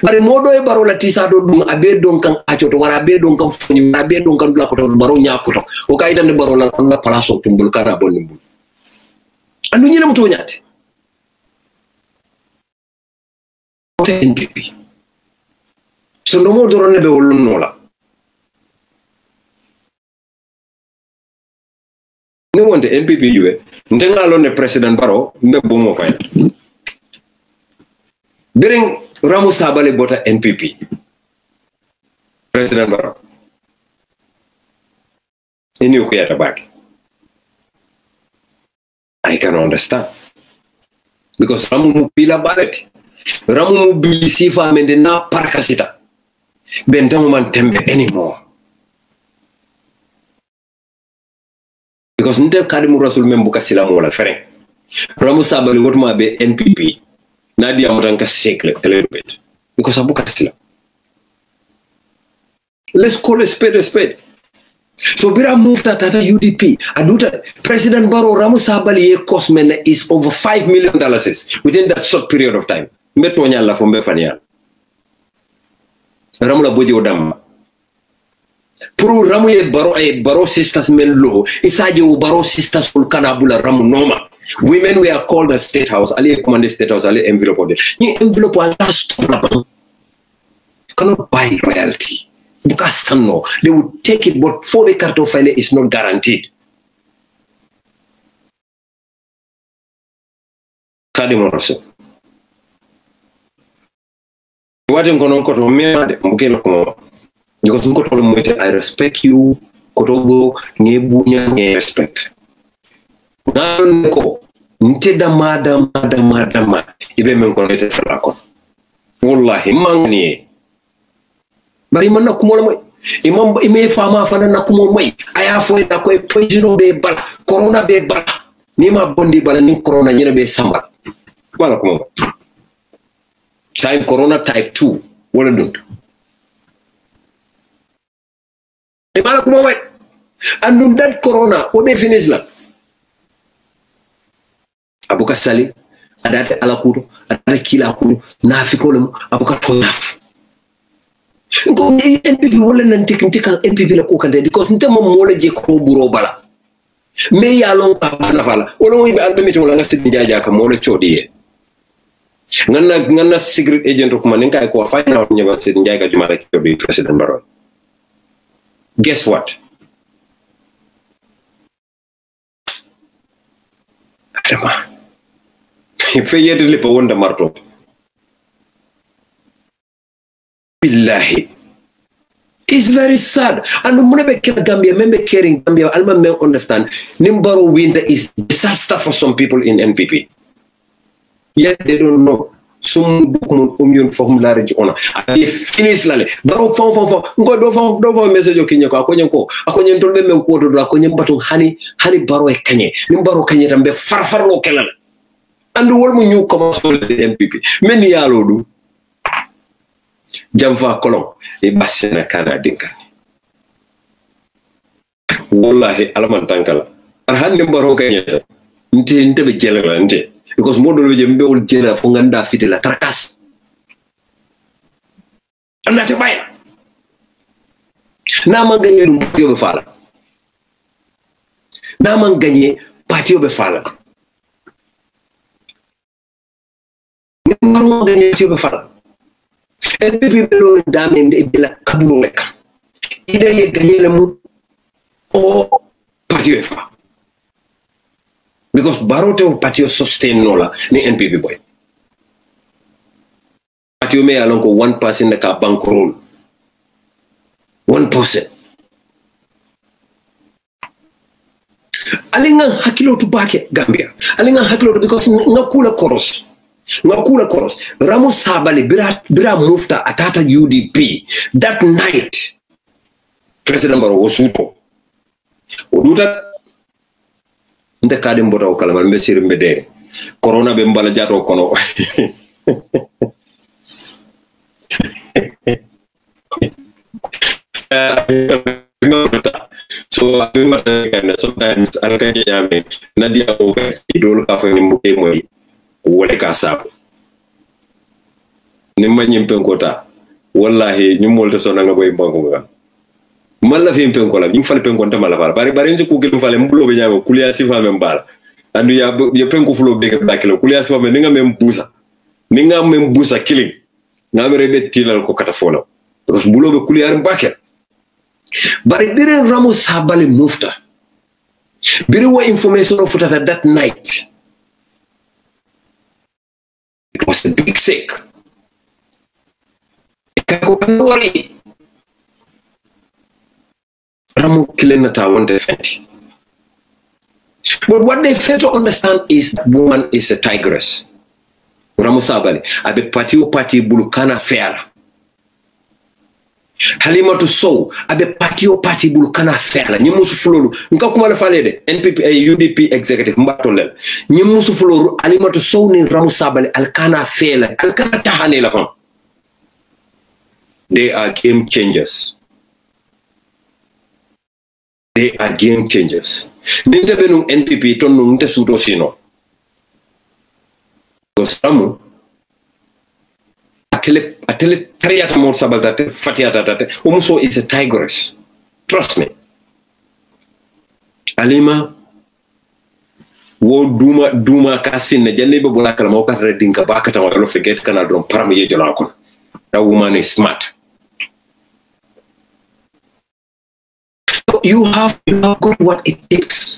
bare modo e Barrow la tisa do dum abe don kan achoto wara abe don kan foni abe don kan la ko Barrow nyakoto wokaita de Barrow la kon la palaso tumbul kana bonimbul andu nyina muto nyati NPP so no mo dorone be wolum nola ni wonde NPP juwe ndenga lonne president Barrow mbe bomo fay biring Ramu Sabali bota NPP president Barrow ini ko yata back I can understand because Ramu mu pila ballet Ramu mu bi sifa mende na parakasita bentamu man tembe anymore. Because nte Kadimu Rasul membuka silamu wala fereng. Ramu Sabali ngotuma be NPP. Nadia mutanka sekle a little bit. Because abuka silam. Let's call a spade a spade. So Bira moved at UDP. Aduta President Barrow Ramu Sabali cost men is over $5 million within that short period of time. Metonya la fombe fanian. Ramu la boji odam. Pro Ramu ye Barrow sisters men low. Isaje u Barrow sisters full kanabula Ramu noma. Women were called the State House. Ali command the State House. Ali envelope. Ni envelope last. Cannot buy loyalty. Because no, they would take it, but for the card of file is not guaranteed. Kadimoroso. What I'm going to me because I respect you. Kotogo ngebunya respect. Nanko nteda madama ibe menkonete falako. Wallahi mangni. Bari man na kumo moy imam ime fama fana na kumo moy aya fo na koy poison be bala corona be bala ni ma bondi bala ni corona nyina be samba wala kumo type corona type 2 wala dund e mala kumo moy andum that corona o be finish la abuka sali adate ala kudo adate kila kudo na fikolo abuka toyaf Ko NPP wala nan teknika NPP la ko kande because nte mo mola je ko buro bala me ya lon ka bana fala wala mo be albe meto wala nga sidin jaaja ka mola chodiye ngana secret agent ko man kay ko fa na nyaba sidin jaaga juma rek chodi president Barrow. Guess what? Adama fe yede lepa wonda marto billahi. It's very sad. And Munebe Gambia, member caring Gambia, Alma may understand. Nimbaro winter is disaster for some people in NPP. Yet they don't know. Some document formulary ona. They finish lale. Baro fon. Ngo do message okinya ko akonyen tolbe me ko do akonyen batu hani baro e kanye. Nimbaro kanye tambe farfar lo kelal. And wol mu ñu commence le NPP. Men yalo du. Jamfa kolon e basina kana dinkani wallahi alaman tankala hande mbaro kanyeta nte be jelala nte because modol be jembe wol jela fo nganda fitela trakas anda te bay na man gagné dum patio be fala na man gagné patio be fala mbaro gagné patio be fala NPP belo damen de bila kabulu leka ida ye gagné mu o patio fa because barote o patio sustain nola ni NPP boy patio me alon ko 1% ka bankroll 1%. Alinga hakilo tubake Gambia alinga hakilo because ngakula koros Ramos Sabali bira mufta atata UDP that night. President Barrow was uto oduta nde kadi mbota o kala mbe sir mbede corona be mbala jato kono so sometimes alkanje yame nadia o idol ka fa ni mbuke moy wole ka sabu ni ma nyimpen kota wallahi nyumol to sona nga boy banko nga malla fi mpen ko la ñu fal pen ko tamala fal bari ci ku gelu fale mbulo be ñago kuliya si fa mem bal andu ya pen ko fulo be ga kilo kuliya si fa mem nga mem busa killing nga be rebe tilal ko kata fono ros mbulo be kuliya bakel bari dire Ramos Sabali mufta biri wa information of that night. It was a big sick. Worry. Ramu Kilenata wanted Fenty. But what they fail to understand is that woman is a tigress. Ramu Sabali, abe party bulukana fair. Halimatu Sow abe party bulukana fair. Ni musu fulolu nka kuma la falede NPP UDP executive mbatolel. Ni musu fulolu Halimatu Sow ni Ramu Sabali alkana fair. Alkana tahane la fam. They are game changers. They are game changers. Ninte benu NPP tonu nte suto sino. Kosamu atele tariata mor sabaltate fatiata tate umuso is a tigress. Trust me. Alima wo duma kasin ne janne be bola kala mo ka redinka bakata wala forget kana drum param ye jola ko. That woman is smart. You have got what it takes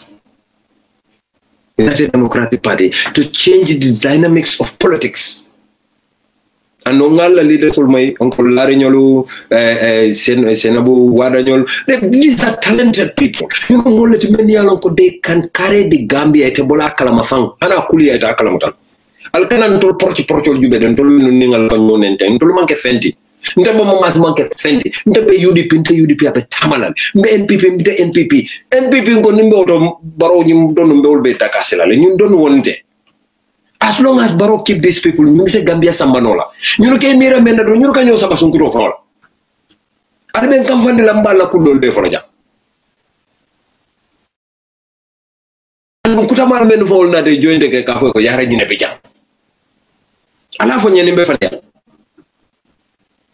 in the Democratic Party to change the dynamics of politics. And the leaders of my Uncle Larignolo, Senabu Wadanyol, these are talented people. You know, let many along they can carry the Gambia at Ebola Kalamafang, and a Kuli at Akalamutan. Alcanan told Porcho Jubed and told Ningal Canon and told Monkey Fenty. Ndaba mamas manke Fenty ndaba UDP abe tamalan NPP ngo nimbe do baro nyim don mbe wolbe takasela le ñun don wonte as long as Baro keep these people ñu se Gambia sambanola ñu kay mira menda do ñu ka ñoo sama sunkuro fa ala ben kam fandi la mbala ku dol be fa ja ku tamal men fo na de joinde ke ka fo ko yara ñine be jam ala fo ñene be fa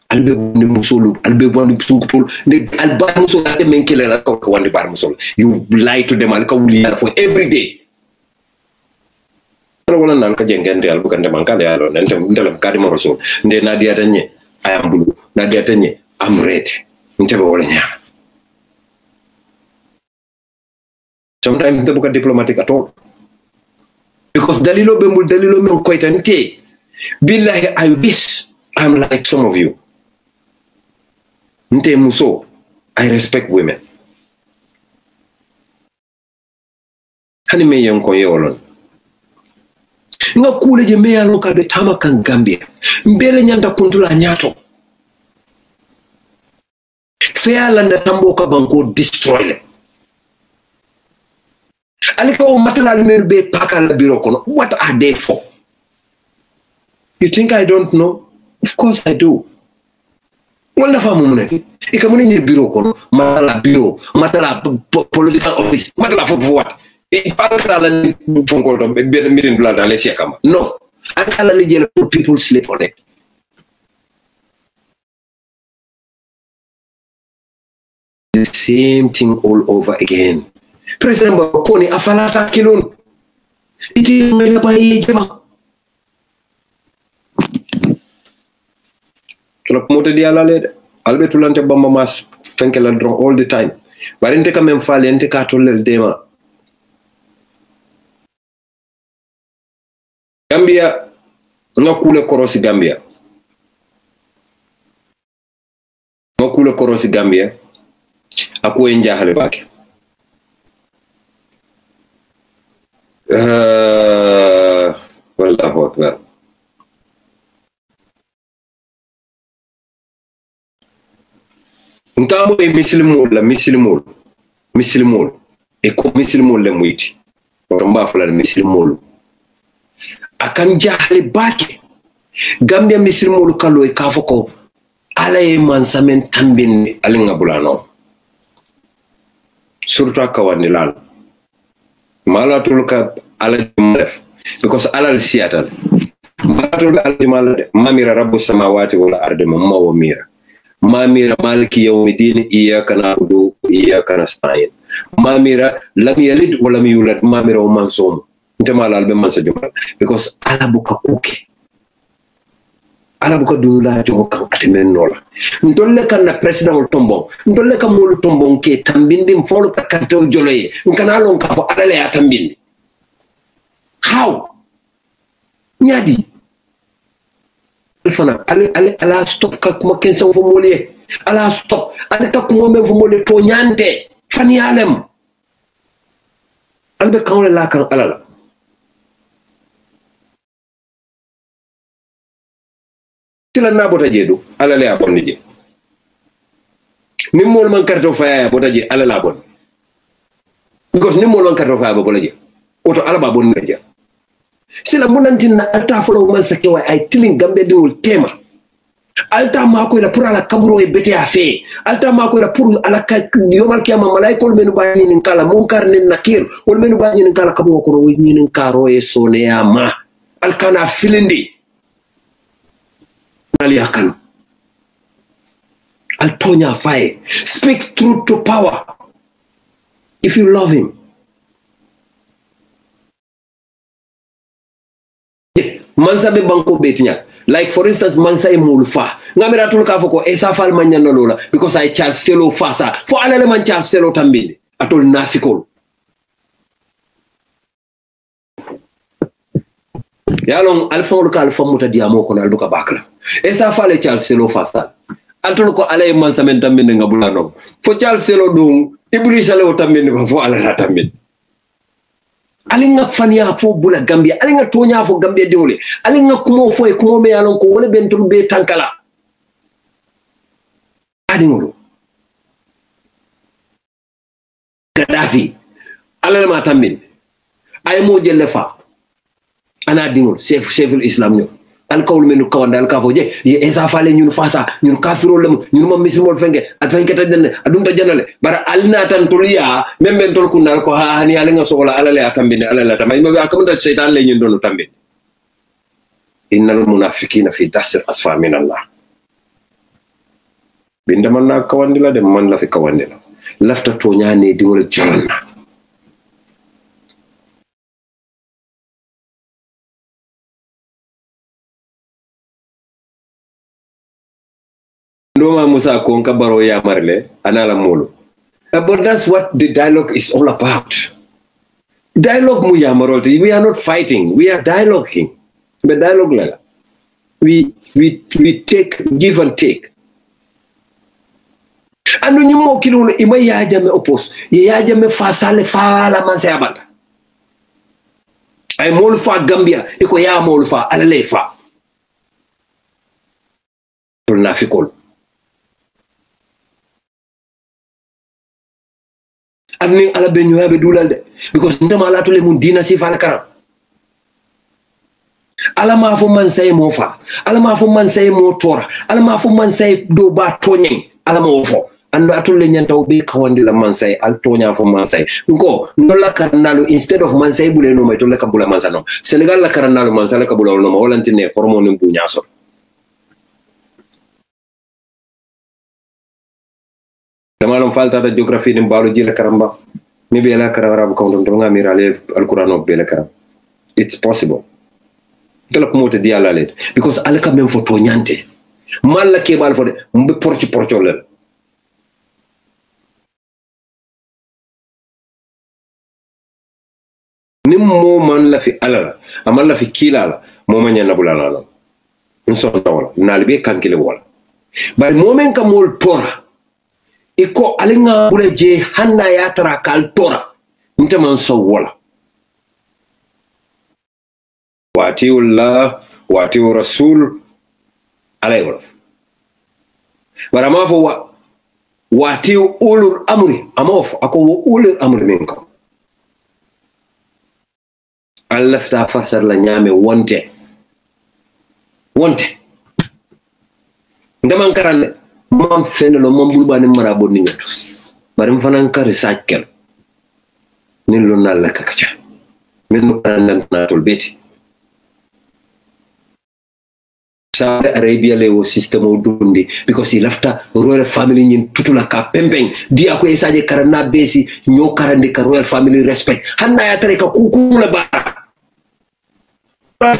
albe ni musolu albe wani sungtul ne alba musolu ade menkele la ko wandi bar musolu you lie to them alka wuli for every day wala nan ka jengende albu kan de mankale yalo nente ndelam kadi mo rasul nde nadia tanye I am blue nadia tanye I'm red ntebe wala nya sometimes the book diplomatic at all because dalilo bembul dalilo men koitante billahi I wish I'm like some of you nte muso I respect women hani me yan ko yolon nga kule je me yalo ka be tama kan Gambia mbele nyanda kuntula nyato feala nda tambo ka banko destroy le alika o matala be paka la biro kono what are they for? You think I don't know? Of course I do. Wala fa mumunati ikamuni ni biro kono matala biro matala political office matala for what? Pakala ni fonko do be meeting blood ale siakama no akala ni jele pour people sleep on it. The same thing all over again. President Bakoni afalata kilon iti mele bayi jema kala moto di ala lede albe tulante bamba mas fenkela drone all the time barinte quand même fale ente ka tollel dema Gambia ngakule korosi Gambia ngakule korosi Gambia ako enjahale bake wallahu akbar ntamo e misilmol e ko misilmol le muyti mba fala misilmol akan jahale bake Gambia misilmol kalo e kafoko ala e mansamen tambin alinga bulano surtout akawani lal mala tulka ala def because ala siatal mala ala mala mamira rabbus samawati wal ardi mamma wa mira mamira maliki yawmiddin iyyaka na'budu wa iyyaka nasta'in mamira lam yalid wa lam yulad mamira wa mansum ntama albe mansa jumal because ala buka kuke ala buka dula jogo kan atimen nola ndolle kan na president tombo ndolle kan molu tombo ke tambindi mfolo ka karto joloye nkana lon ka fo ala le atambindi how nyadi fana ala stop ka kuma kensa fo mole ala stop ala ka kuma men fo mole to nyante fani alem albe kan la kan ala tila na bota jedu ala le abonni je nim mol man karto faya bota je ala la bon because nim mol man karto faya bola je oto ala ba bon je sila munantin na alta folo man sake wa ay tilin Gambia dingul tema alta ma ko la pour ala kaburo e bete afe alta ma ko la pour ala ka yomal kiyama malaikol menu ba ni kala munkar nin nakir wol menu ba ni kala kaburo ko wi ni karo e sone ya ma alkana filindi Aliakano Altonya Faye speak truth to power if you love him. Mansa be banko betinya like for instance mansa e mulfa ngamira tul ka foko e sa fal manya no lola because I Charles Telo fasa for alale man Charles Telo tambinde atol nafikol yalong alfa ko alfa muta diamo ko nal duka bakla esa fale Charles Selo fasta antol ko alay man samen tambinde ngabulano fo Charles Selo dum iblis ale o tambinde ba fo ala la tambinde alinga fania fo bula Gambia alinga tonya fo Gambia dewle alinga kumo fo e kumo me yalon ko wala bentul be tankala adingolo Gaddafi ala ma tambinde ay mo jelle fa ana dingol chef islam ñoo al kawul menu kawanda al kafo je esa fale ñun fasa ñun kafiro lam ñun mam mismol fenge at fenge ta den adum ta janale bara alna tan toliya memben tol kunal ko ha hani ala nga sola ala le atambine ala la tamay ma akamta seytan le ñun donu tambine innal munafiqina fi dasr asfa min Allah binda man na kawandila de man la fi kawandila lafta to ñane di wala jolna Ndoma Musa ko kabaro ya marle anala molo but that's what the dialogue is all about. Dialogue mu ya marolti, we are not fighting, we are dialoguing. But dialogue la we take, give and take. Anu nyimo kilo ima yaja me opos yaja me fasale fala manse abanda ay mol fa Gambia iko ya mol fa alale fa na fikol adni ala be nyoyabe dulalde because ndama la tole mun dina si fala karam ala ma fo man say mo fa ala ma fo man say mo tora ala ma fo man say do ba tonyen ala ma fo ando atulle nyanta be kawandi la mansay al tonya fo mansay ngo no la karnalu instead of mansay bule no may to la kabula mansano Senegal la karnalu mansala kabula no ma walantine hormone bu nyaso damalum falta da geography nim balu jila karamba ni be la karara bu kawdum to nga mirale alquran be la karam it's possible to la ko mote diala let because alaka même fo to nyante malla ke bal fo de mbe porcho le nim mo man la fi alala amal la fi kilala mo ma nyana bulala la nso wala nalbe kankile wala bari momen ka mol tora iko alinga bule je hanna ya tara kal tora ntaman so wala watiullah wati rasul alay wala bara ma fo wati ulul amri amof ako ulul amri minkum Allah ta fasar la nyame wonte ndaman karanne mam fenelo mam bulbani marabo ni ñatu bari m fanan ka research kel ni lo na la kakacha min no kan na tol beti Saudi Arabia le wo system o dundi because he left royal family ñin tutula ka pempeng dia ko esaje karana besi ño karande ka royal family respect hanna ya tare ka kuku la ba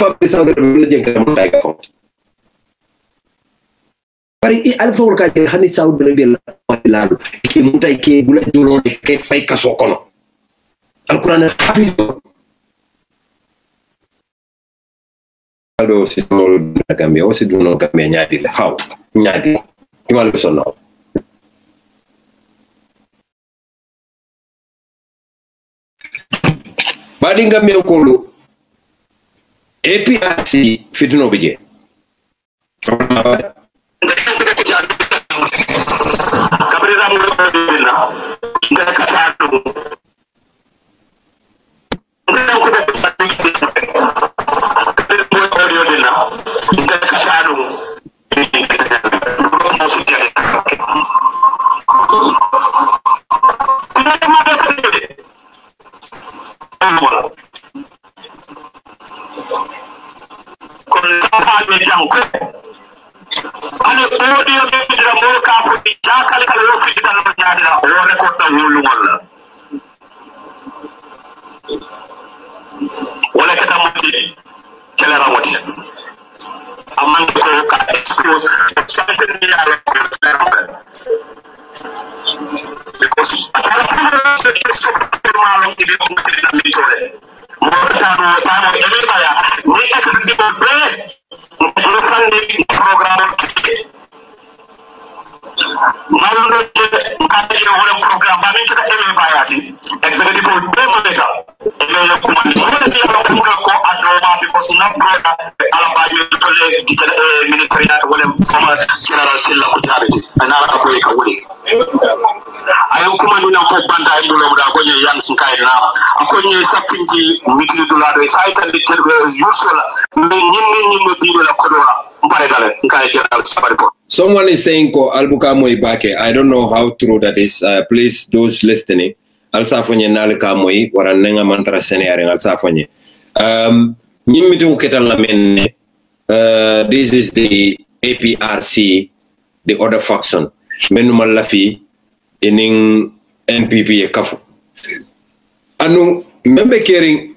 family Saudi Arabia jeng ka mo tay ka fot bari i alfa wol ka hani Saudi Arabia la ke mutay ke bula jolo ke fay ka sokono alquran hafiz ado si no Gambia o si do no Gambia nyaadi le haw nyaadi tumal so no badi Gambia ko lo APRC fitino bije Someone is saying ko albuka moy bake. I don't know how true that is. Please, those listening, alsafonye nalika moy waranenga mantra senare alsafonye. Nyimitu ketal la menne. This is the APRC, the other faction. menu malafi inin NPP e kafu anu membe caring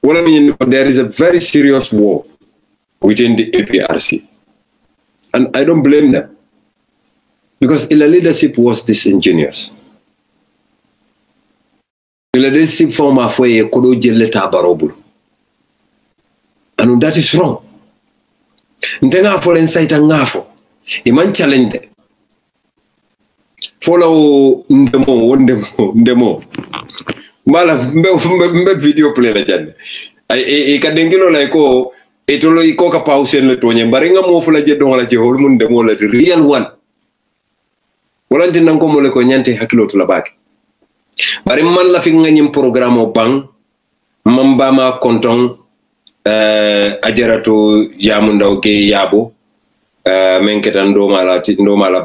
wala min there is a very serious war within the APRC, and I don't blame them because the leadership was disingenuous. The leadership form of way kodo jeleta barobul, and that is wrong. Ntenga for insight ngafo iman challenge follow ndemo mala mbe video play la jande e kadengilo la ko etolo iko ka pause le tonye baringa mo fula je don la je hol mun ndemo la real one wala tin ko mo le ko nyante hakilo to la baki bari man la fi nganyim programme o bang mamba ma konton ajaratu yamundaw ge yabo men ketan do mala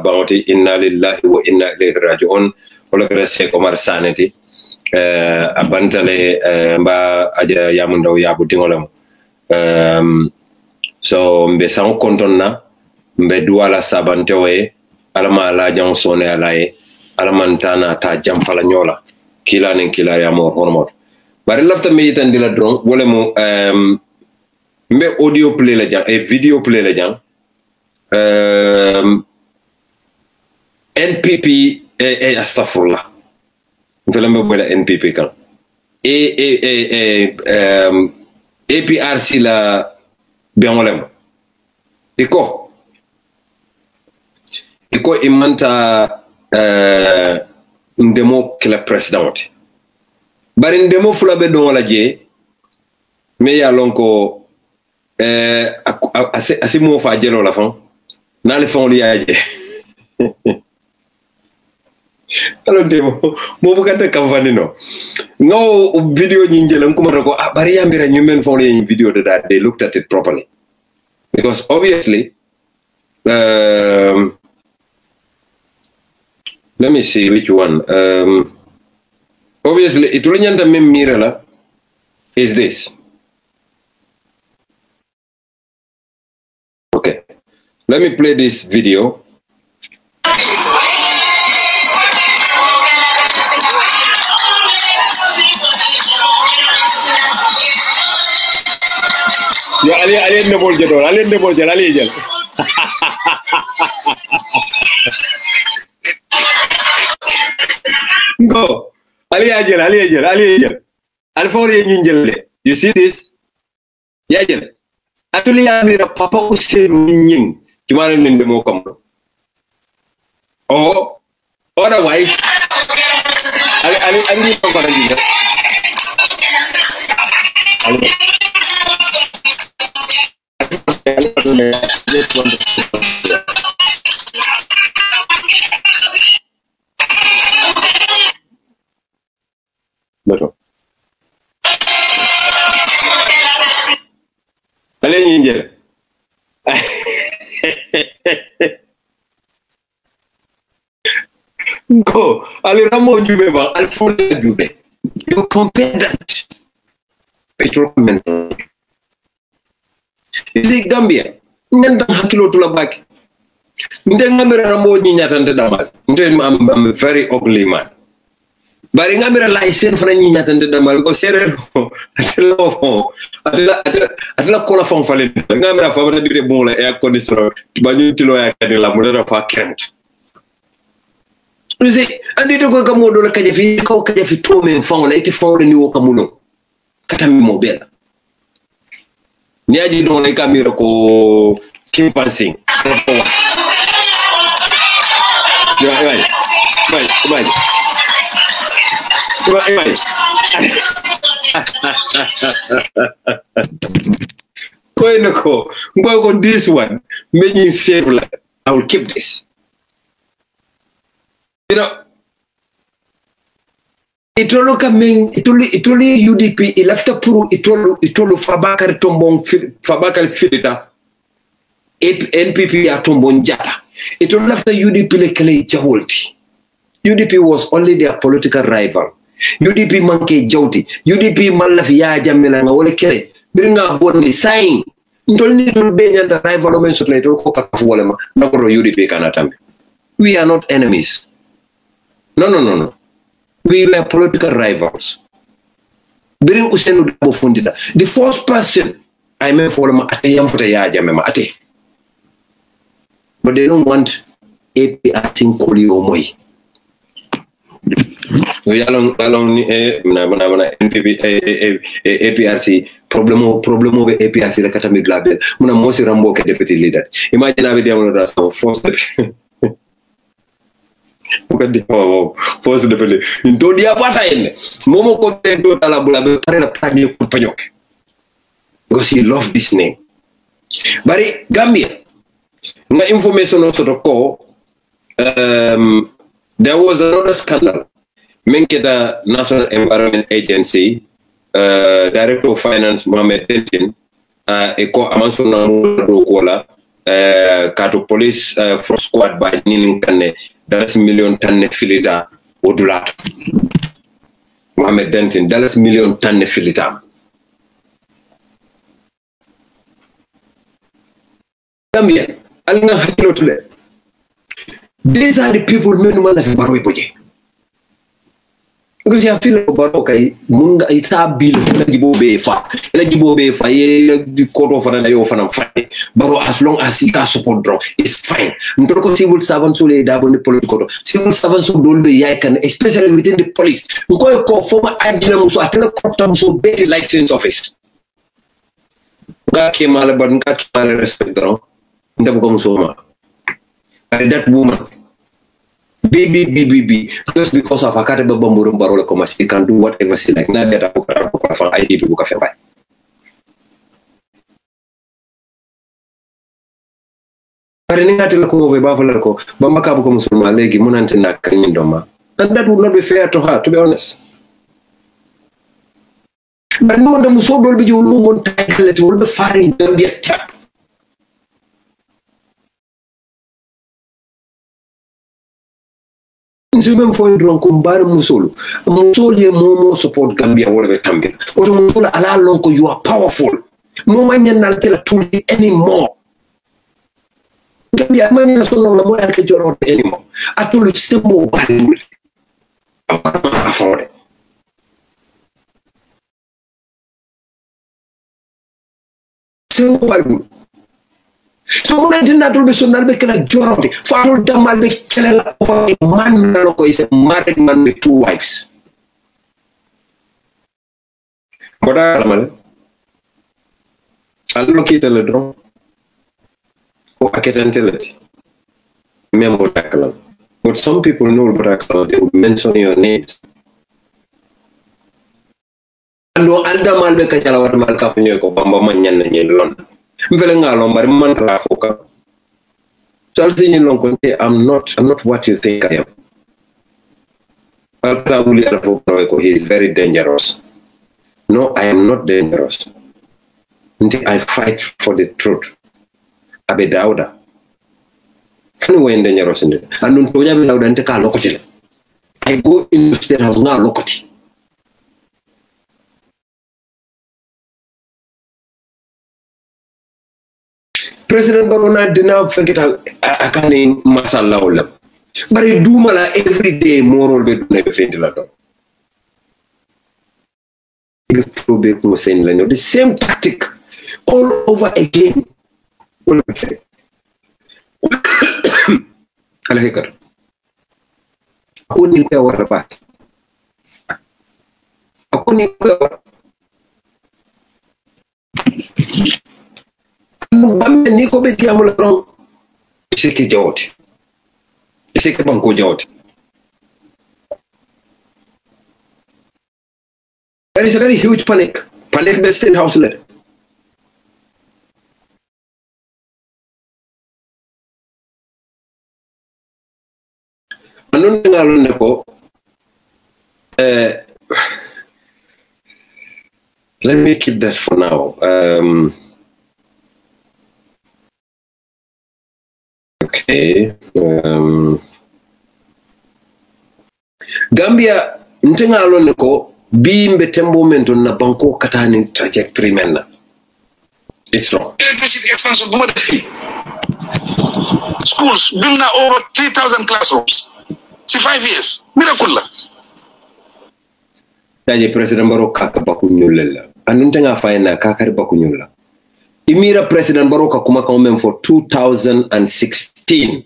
bangoti inna lillahi wa inna ilayhi raji'un wala grese Omar Saneti abantale mba aja yamundaw yabo dingolam so mbe san konton na mbe duwala sabantewe alama la jang sone alaye alamantana ta jamfala nyola kila nen kila ya mo hormot bari lafta me yitan dila dron wala mo mbe audio play la jang e video play la jang NPP astaghfirullah mbe bola NPP kan APRC la biangolem iko imanta ndemo kila president bari ndemo fula be don wala je me ya lonko asi mo fa jelo la fon na le fon li aje alors demo mo bu kanta kamfani no video nyi njela ko ko bari yambira ñu men fon li video de that they looked at it properly because obviously let me see which one. Obviously, it will not mirror is this. Okay, let me play this video. Ya ali ne bol jadol, ali ne bol jadol, ali jel. Go. Ali ajel. Alfawri nyinjelle. You see this? Yajel. Atuli amira papa usenu nying. Kimana nende mo kamro. Oh. Otherwise. Ali ko kana jiga. Ali. Just one. Betul. Kalian nyinjel. Go. Ali ramo jube ba. Alfula jube. You compare that. Petrol mental. Is it Gambia? Ngenda hakilo tula baki. Nde ngamira ramo nyinyatante damal. Nde I'm a very ugly man. Bari ngamira laisen fana nyinyatante damal ko serero. Atela kola fon fale. Ngamira fa bana dire bon la air conditioner. Banyu tilo ya kanila mudara fa kremta. Vous savez, andi to ko kamodo la kajafi ko kajafi to men fon la iti fon ni wo kamuno. Katami mo bela. Ni aji don la kamera ko chimpanzee. Right. Go this one, making safe life. I will keep this. You know, itolo coming, itoli UDP, ilafta puru itolo Fabakary Tombong Fabakary Filita, NPP atombon jata. Itolo lafta UDP le kele jawolti. UDP was only their political rival. UDP manke jawti. UDP malafi ya jamila nga wole kele. Biringa bonli sign. Ntoli ni tol benyanda rival omen sotla itolo ko kakafu wale ma. Nakoro UDP kanatambi. We are not enemies. No. We were political rivals. Bring Usenu Dabo Fundida. The first person I may follow my ate. But they don't want APRC Nkoli Omoi. We along NPP APRC problem over APRC la katamid label. Muna Mosi Rambo ke deputy leader. Imagine ave diamono da force force deputy. Ndo dia bata ene. Momo ko ndo dala bulabe pare la plani ko panyoke. Because he love this name. Bari Gambia na information also to ko there was another scandal. Menkeda National Environment Agency, Director of Finance Mohamed Dentin, Eko Amansona Mudokola, Kato Police Force Squad by Ninin Kane, $1 million filita Odulat. Mohamed Dentin, $1 million filita. Gambia, Alna Hakilotule. These are the people who know the Baroi Boje. Because you feel Baroka, Munga, it's a bill, eligible be fa, the court of an often fight. Baro, as long as he can support draw, it's fine. Ndoko civil servants who lay down on the political. Civil servants who don't be yakan, especially within the police. Go call former Adinamuso, a telecopter, Betty license office. Gaki Malaban, Gaki Mala respect draw. Ndabukomsoma. That woman. BBBBB. Just because of a Kataba Bamburum Barola Comas, he can do whatever she like. Not that I need to book a fair. And that would not be fair to her, to be honest. But no, the Muso will be you will be firing Gambia tap. Women for drunk kumbar musolo. Musoli momo support Gambia whatever Gambia. Oto musola ala lonko, you are powerful. No man yanal tela tuli anymore. Gambia man yana solo la moya ke joro anymore. Atulu sembo balul. Afford. Sembo balul. So muna dina tulbe sonal be kala jorode fatul damal be kala man nako is a married man with 2 wives. Boda mal allo kitale dron ko aketantele mem boda. But some people know boda, they will mention your names. Allo alda mal be kala wat mal ka fanyo ko bamba man nyan na lon. I'm not what you think I am. He is very dangerous. No, I am not dangerous. I fight for the truth. Abe Dauda. Anyway, dangerous in it. And I go in the state house now, lokoti. President Barona did not forget a canning masala. But I do mala every day more or less never fainted. The same tactic all over again. Alhekar. Akuni kwa warapati. Akuni kwa Niko be diamol ron iseke jawti iseke banko jawti. There is a very huge panic based in house led. Anon ngalon ne ko let me keep that for now. Okay. Gambia ntenga alone ko bimbe tembo mento na banko katani trajectory menna. It's wrong. schools, build over 3,000 classrooms. See, 5 years. Miracle. Taje President Barrow kaka bakunyulela. Anunta nga faina kakari bakunyulela. Imira President Barrow kakuma kaumen for 2016.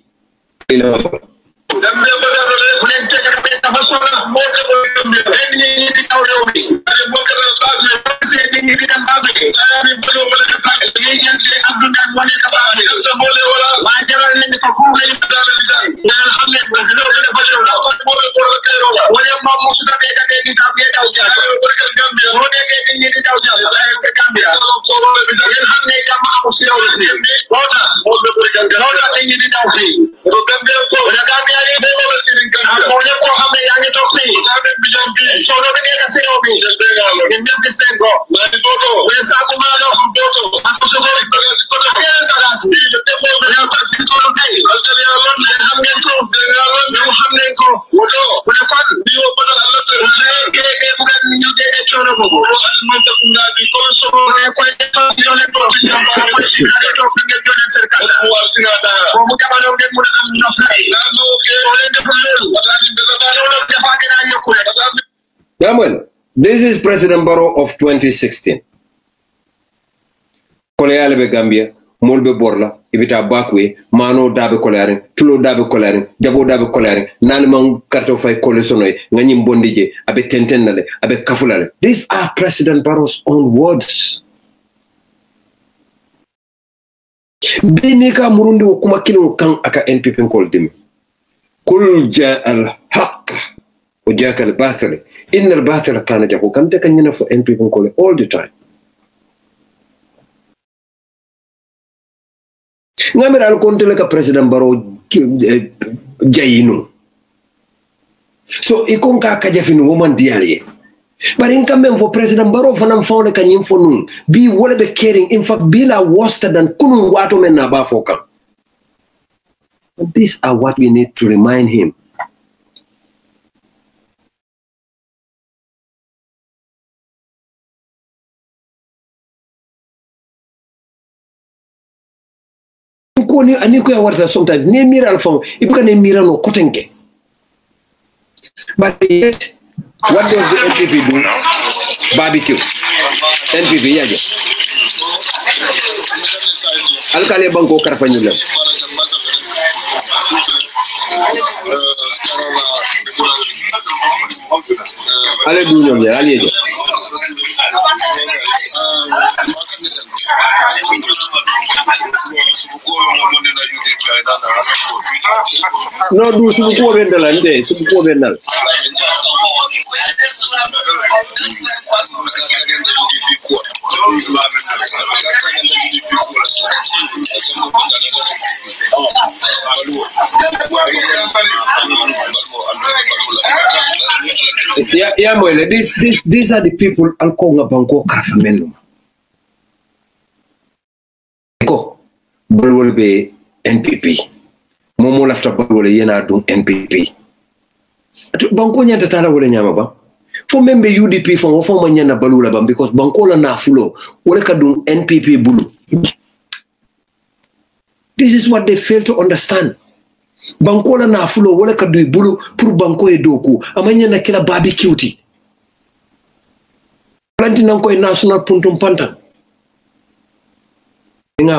Well, this is President Barrow of 2016. Koleale be Gambia, Molbe Borla, Ibita Bakwe, Mano Dabe Kolari, Tulo Dabe Kolari, Jabo Dabe Kolari, Nanimang Kartofai Kolesonoi, Nanim Bondije, Abe Tentenale, Abe Kafulale. These are President Barrow's own words. Binika Murundi Okumakino Kang Aka NPP called him. Kul Ja al Haq. وجاك الباطل إن الباطل كان جاكو كم تكنينا for NPP call all the time. Ngamira al konte leka President Barrow jayinu. So ikonka kajafinu woman diary. But in come for President Barrow fanam found leka nyimfo nun. Be wole be caring. In fact, bila worse than kunun watu men na bafoka. And these are what we need to remind him. Koni aniko ya warta sometimes ne mira alfon ibuka ne mira no kotenke. But yet, what does the NPP do? Barbecue. NPP yaje. Alkale banko karfanyula. Ale dunyo ne ale je. No do subuko bendala nde subuko bendal. Yeah, Moile, these are the people alkonga banko karfamenu. Ko bolwol be NPP. Momo lafta bolwol yena dum NPP. Banko nyanta tala wala nyama ba. Fo membe UDP fo fo manyana balula ba because banko la na fulo wala ka dum NPP bulu. This is what they fail to understand. Banko la na fulo wala ka du bulu pour banko e doku amanyana kila barbecue ti. Planti nanko e national puntum pantan.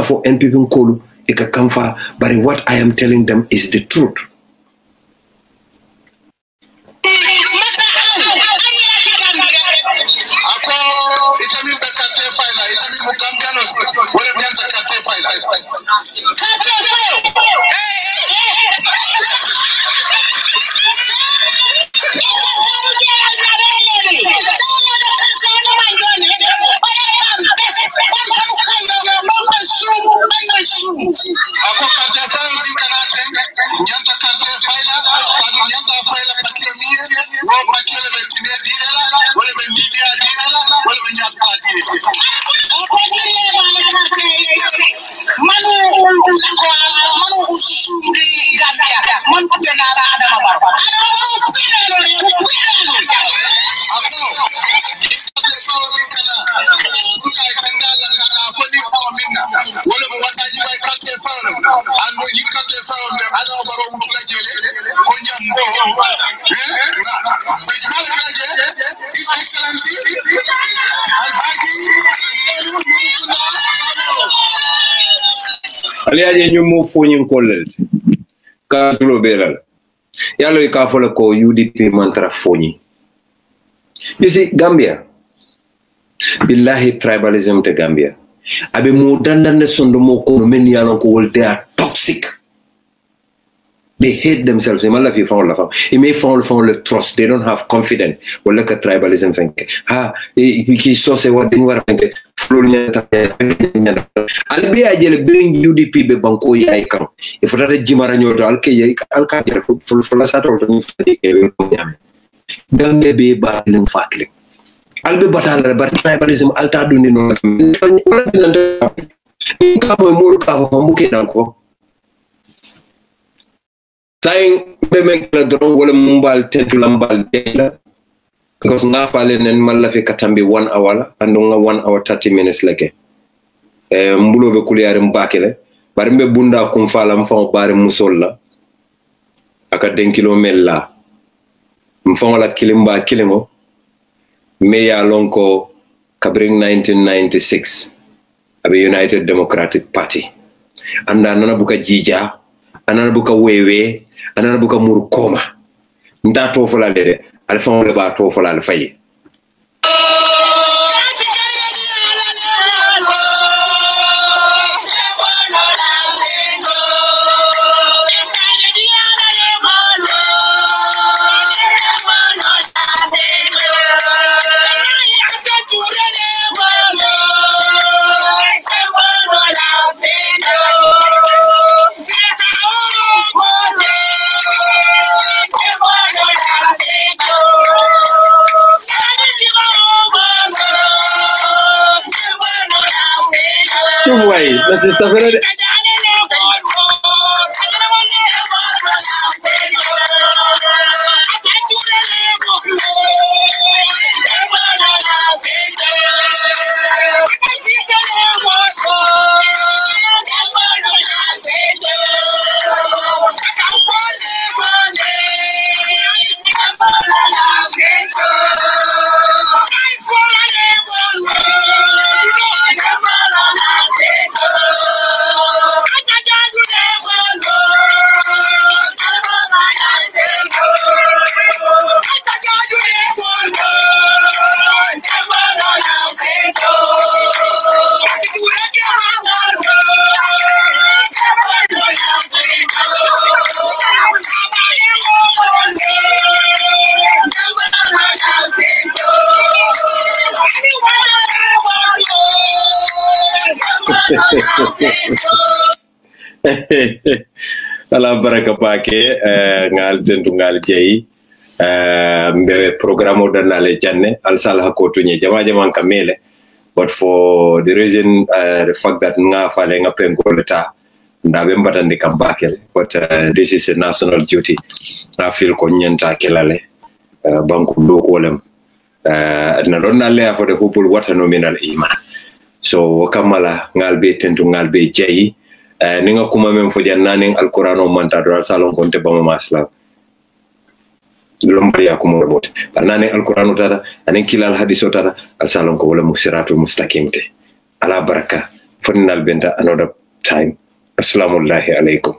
For NPP Nkolu, Eka Kamfa, but what I am telling them is the truth. aliaje nyumu fonyin kollel ka tulo belal yalo ka fola ko UDP mantra fonyi. You see, Gambia, billahi tribalism te Gambia. Abe mo dandane sondo mo ko men yalon ko they are toxic. They hate themselves. They may found the trust. They don't have confidence. Well, look at tribalism. Think, he saw say what they were thinking. I'll be a jelly bring UDP be banko yaikam. If that Jimaranyo Alka for the Saturday, then they be battling fatly. I'll be battle, but tribalism alta do no. Saying be make the drone wala mumbal tentu lambal dela because nga fale nen malla fi katambi 1 hour and nga 1 hour 30 minutes leke mbulo be kuliyare mbakele bari mbe bunda kum fala mfa bari musolla aka den kilomella mfa la kilimba kilingo me ya lonko kabring 1996 abe United Democratic Party anda nana buka jija anana buka wewe anana buka murukoma nda tofola dede alfon le ba tofola al fayi Wait, let's just stop it. Ala baraka pake ngal jentu ngal jeyi mbe programo danale janne al salha ko tunye jama jama kamele but for the reason the fact that nga fale nga pengoleta ndabe mbatande kambakele but this is a national duty I feel ko nyenta kelale banku do ko lem na don nalle for the people what a nominal iman so kamala ngal be tentu ngal be jeyi ninga kuma men fo jannaning alqur'ano manta do salon konte bama masla lomba ya kuma bot nane alqur'ano tata anen kilal hadiso tata al salon ko wala musiratul mustaqimte ala baraka fonnal benta another time assalamu alaikum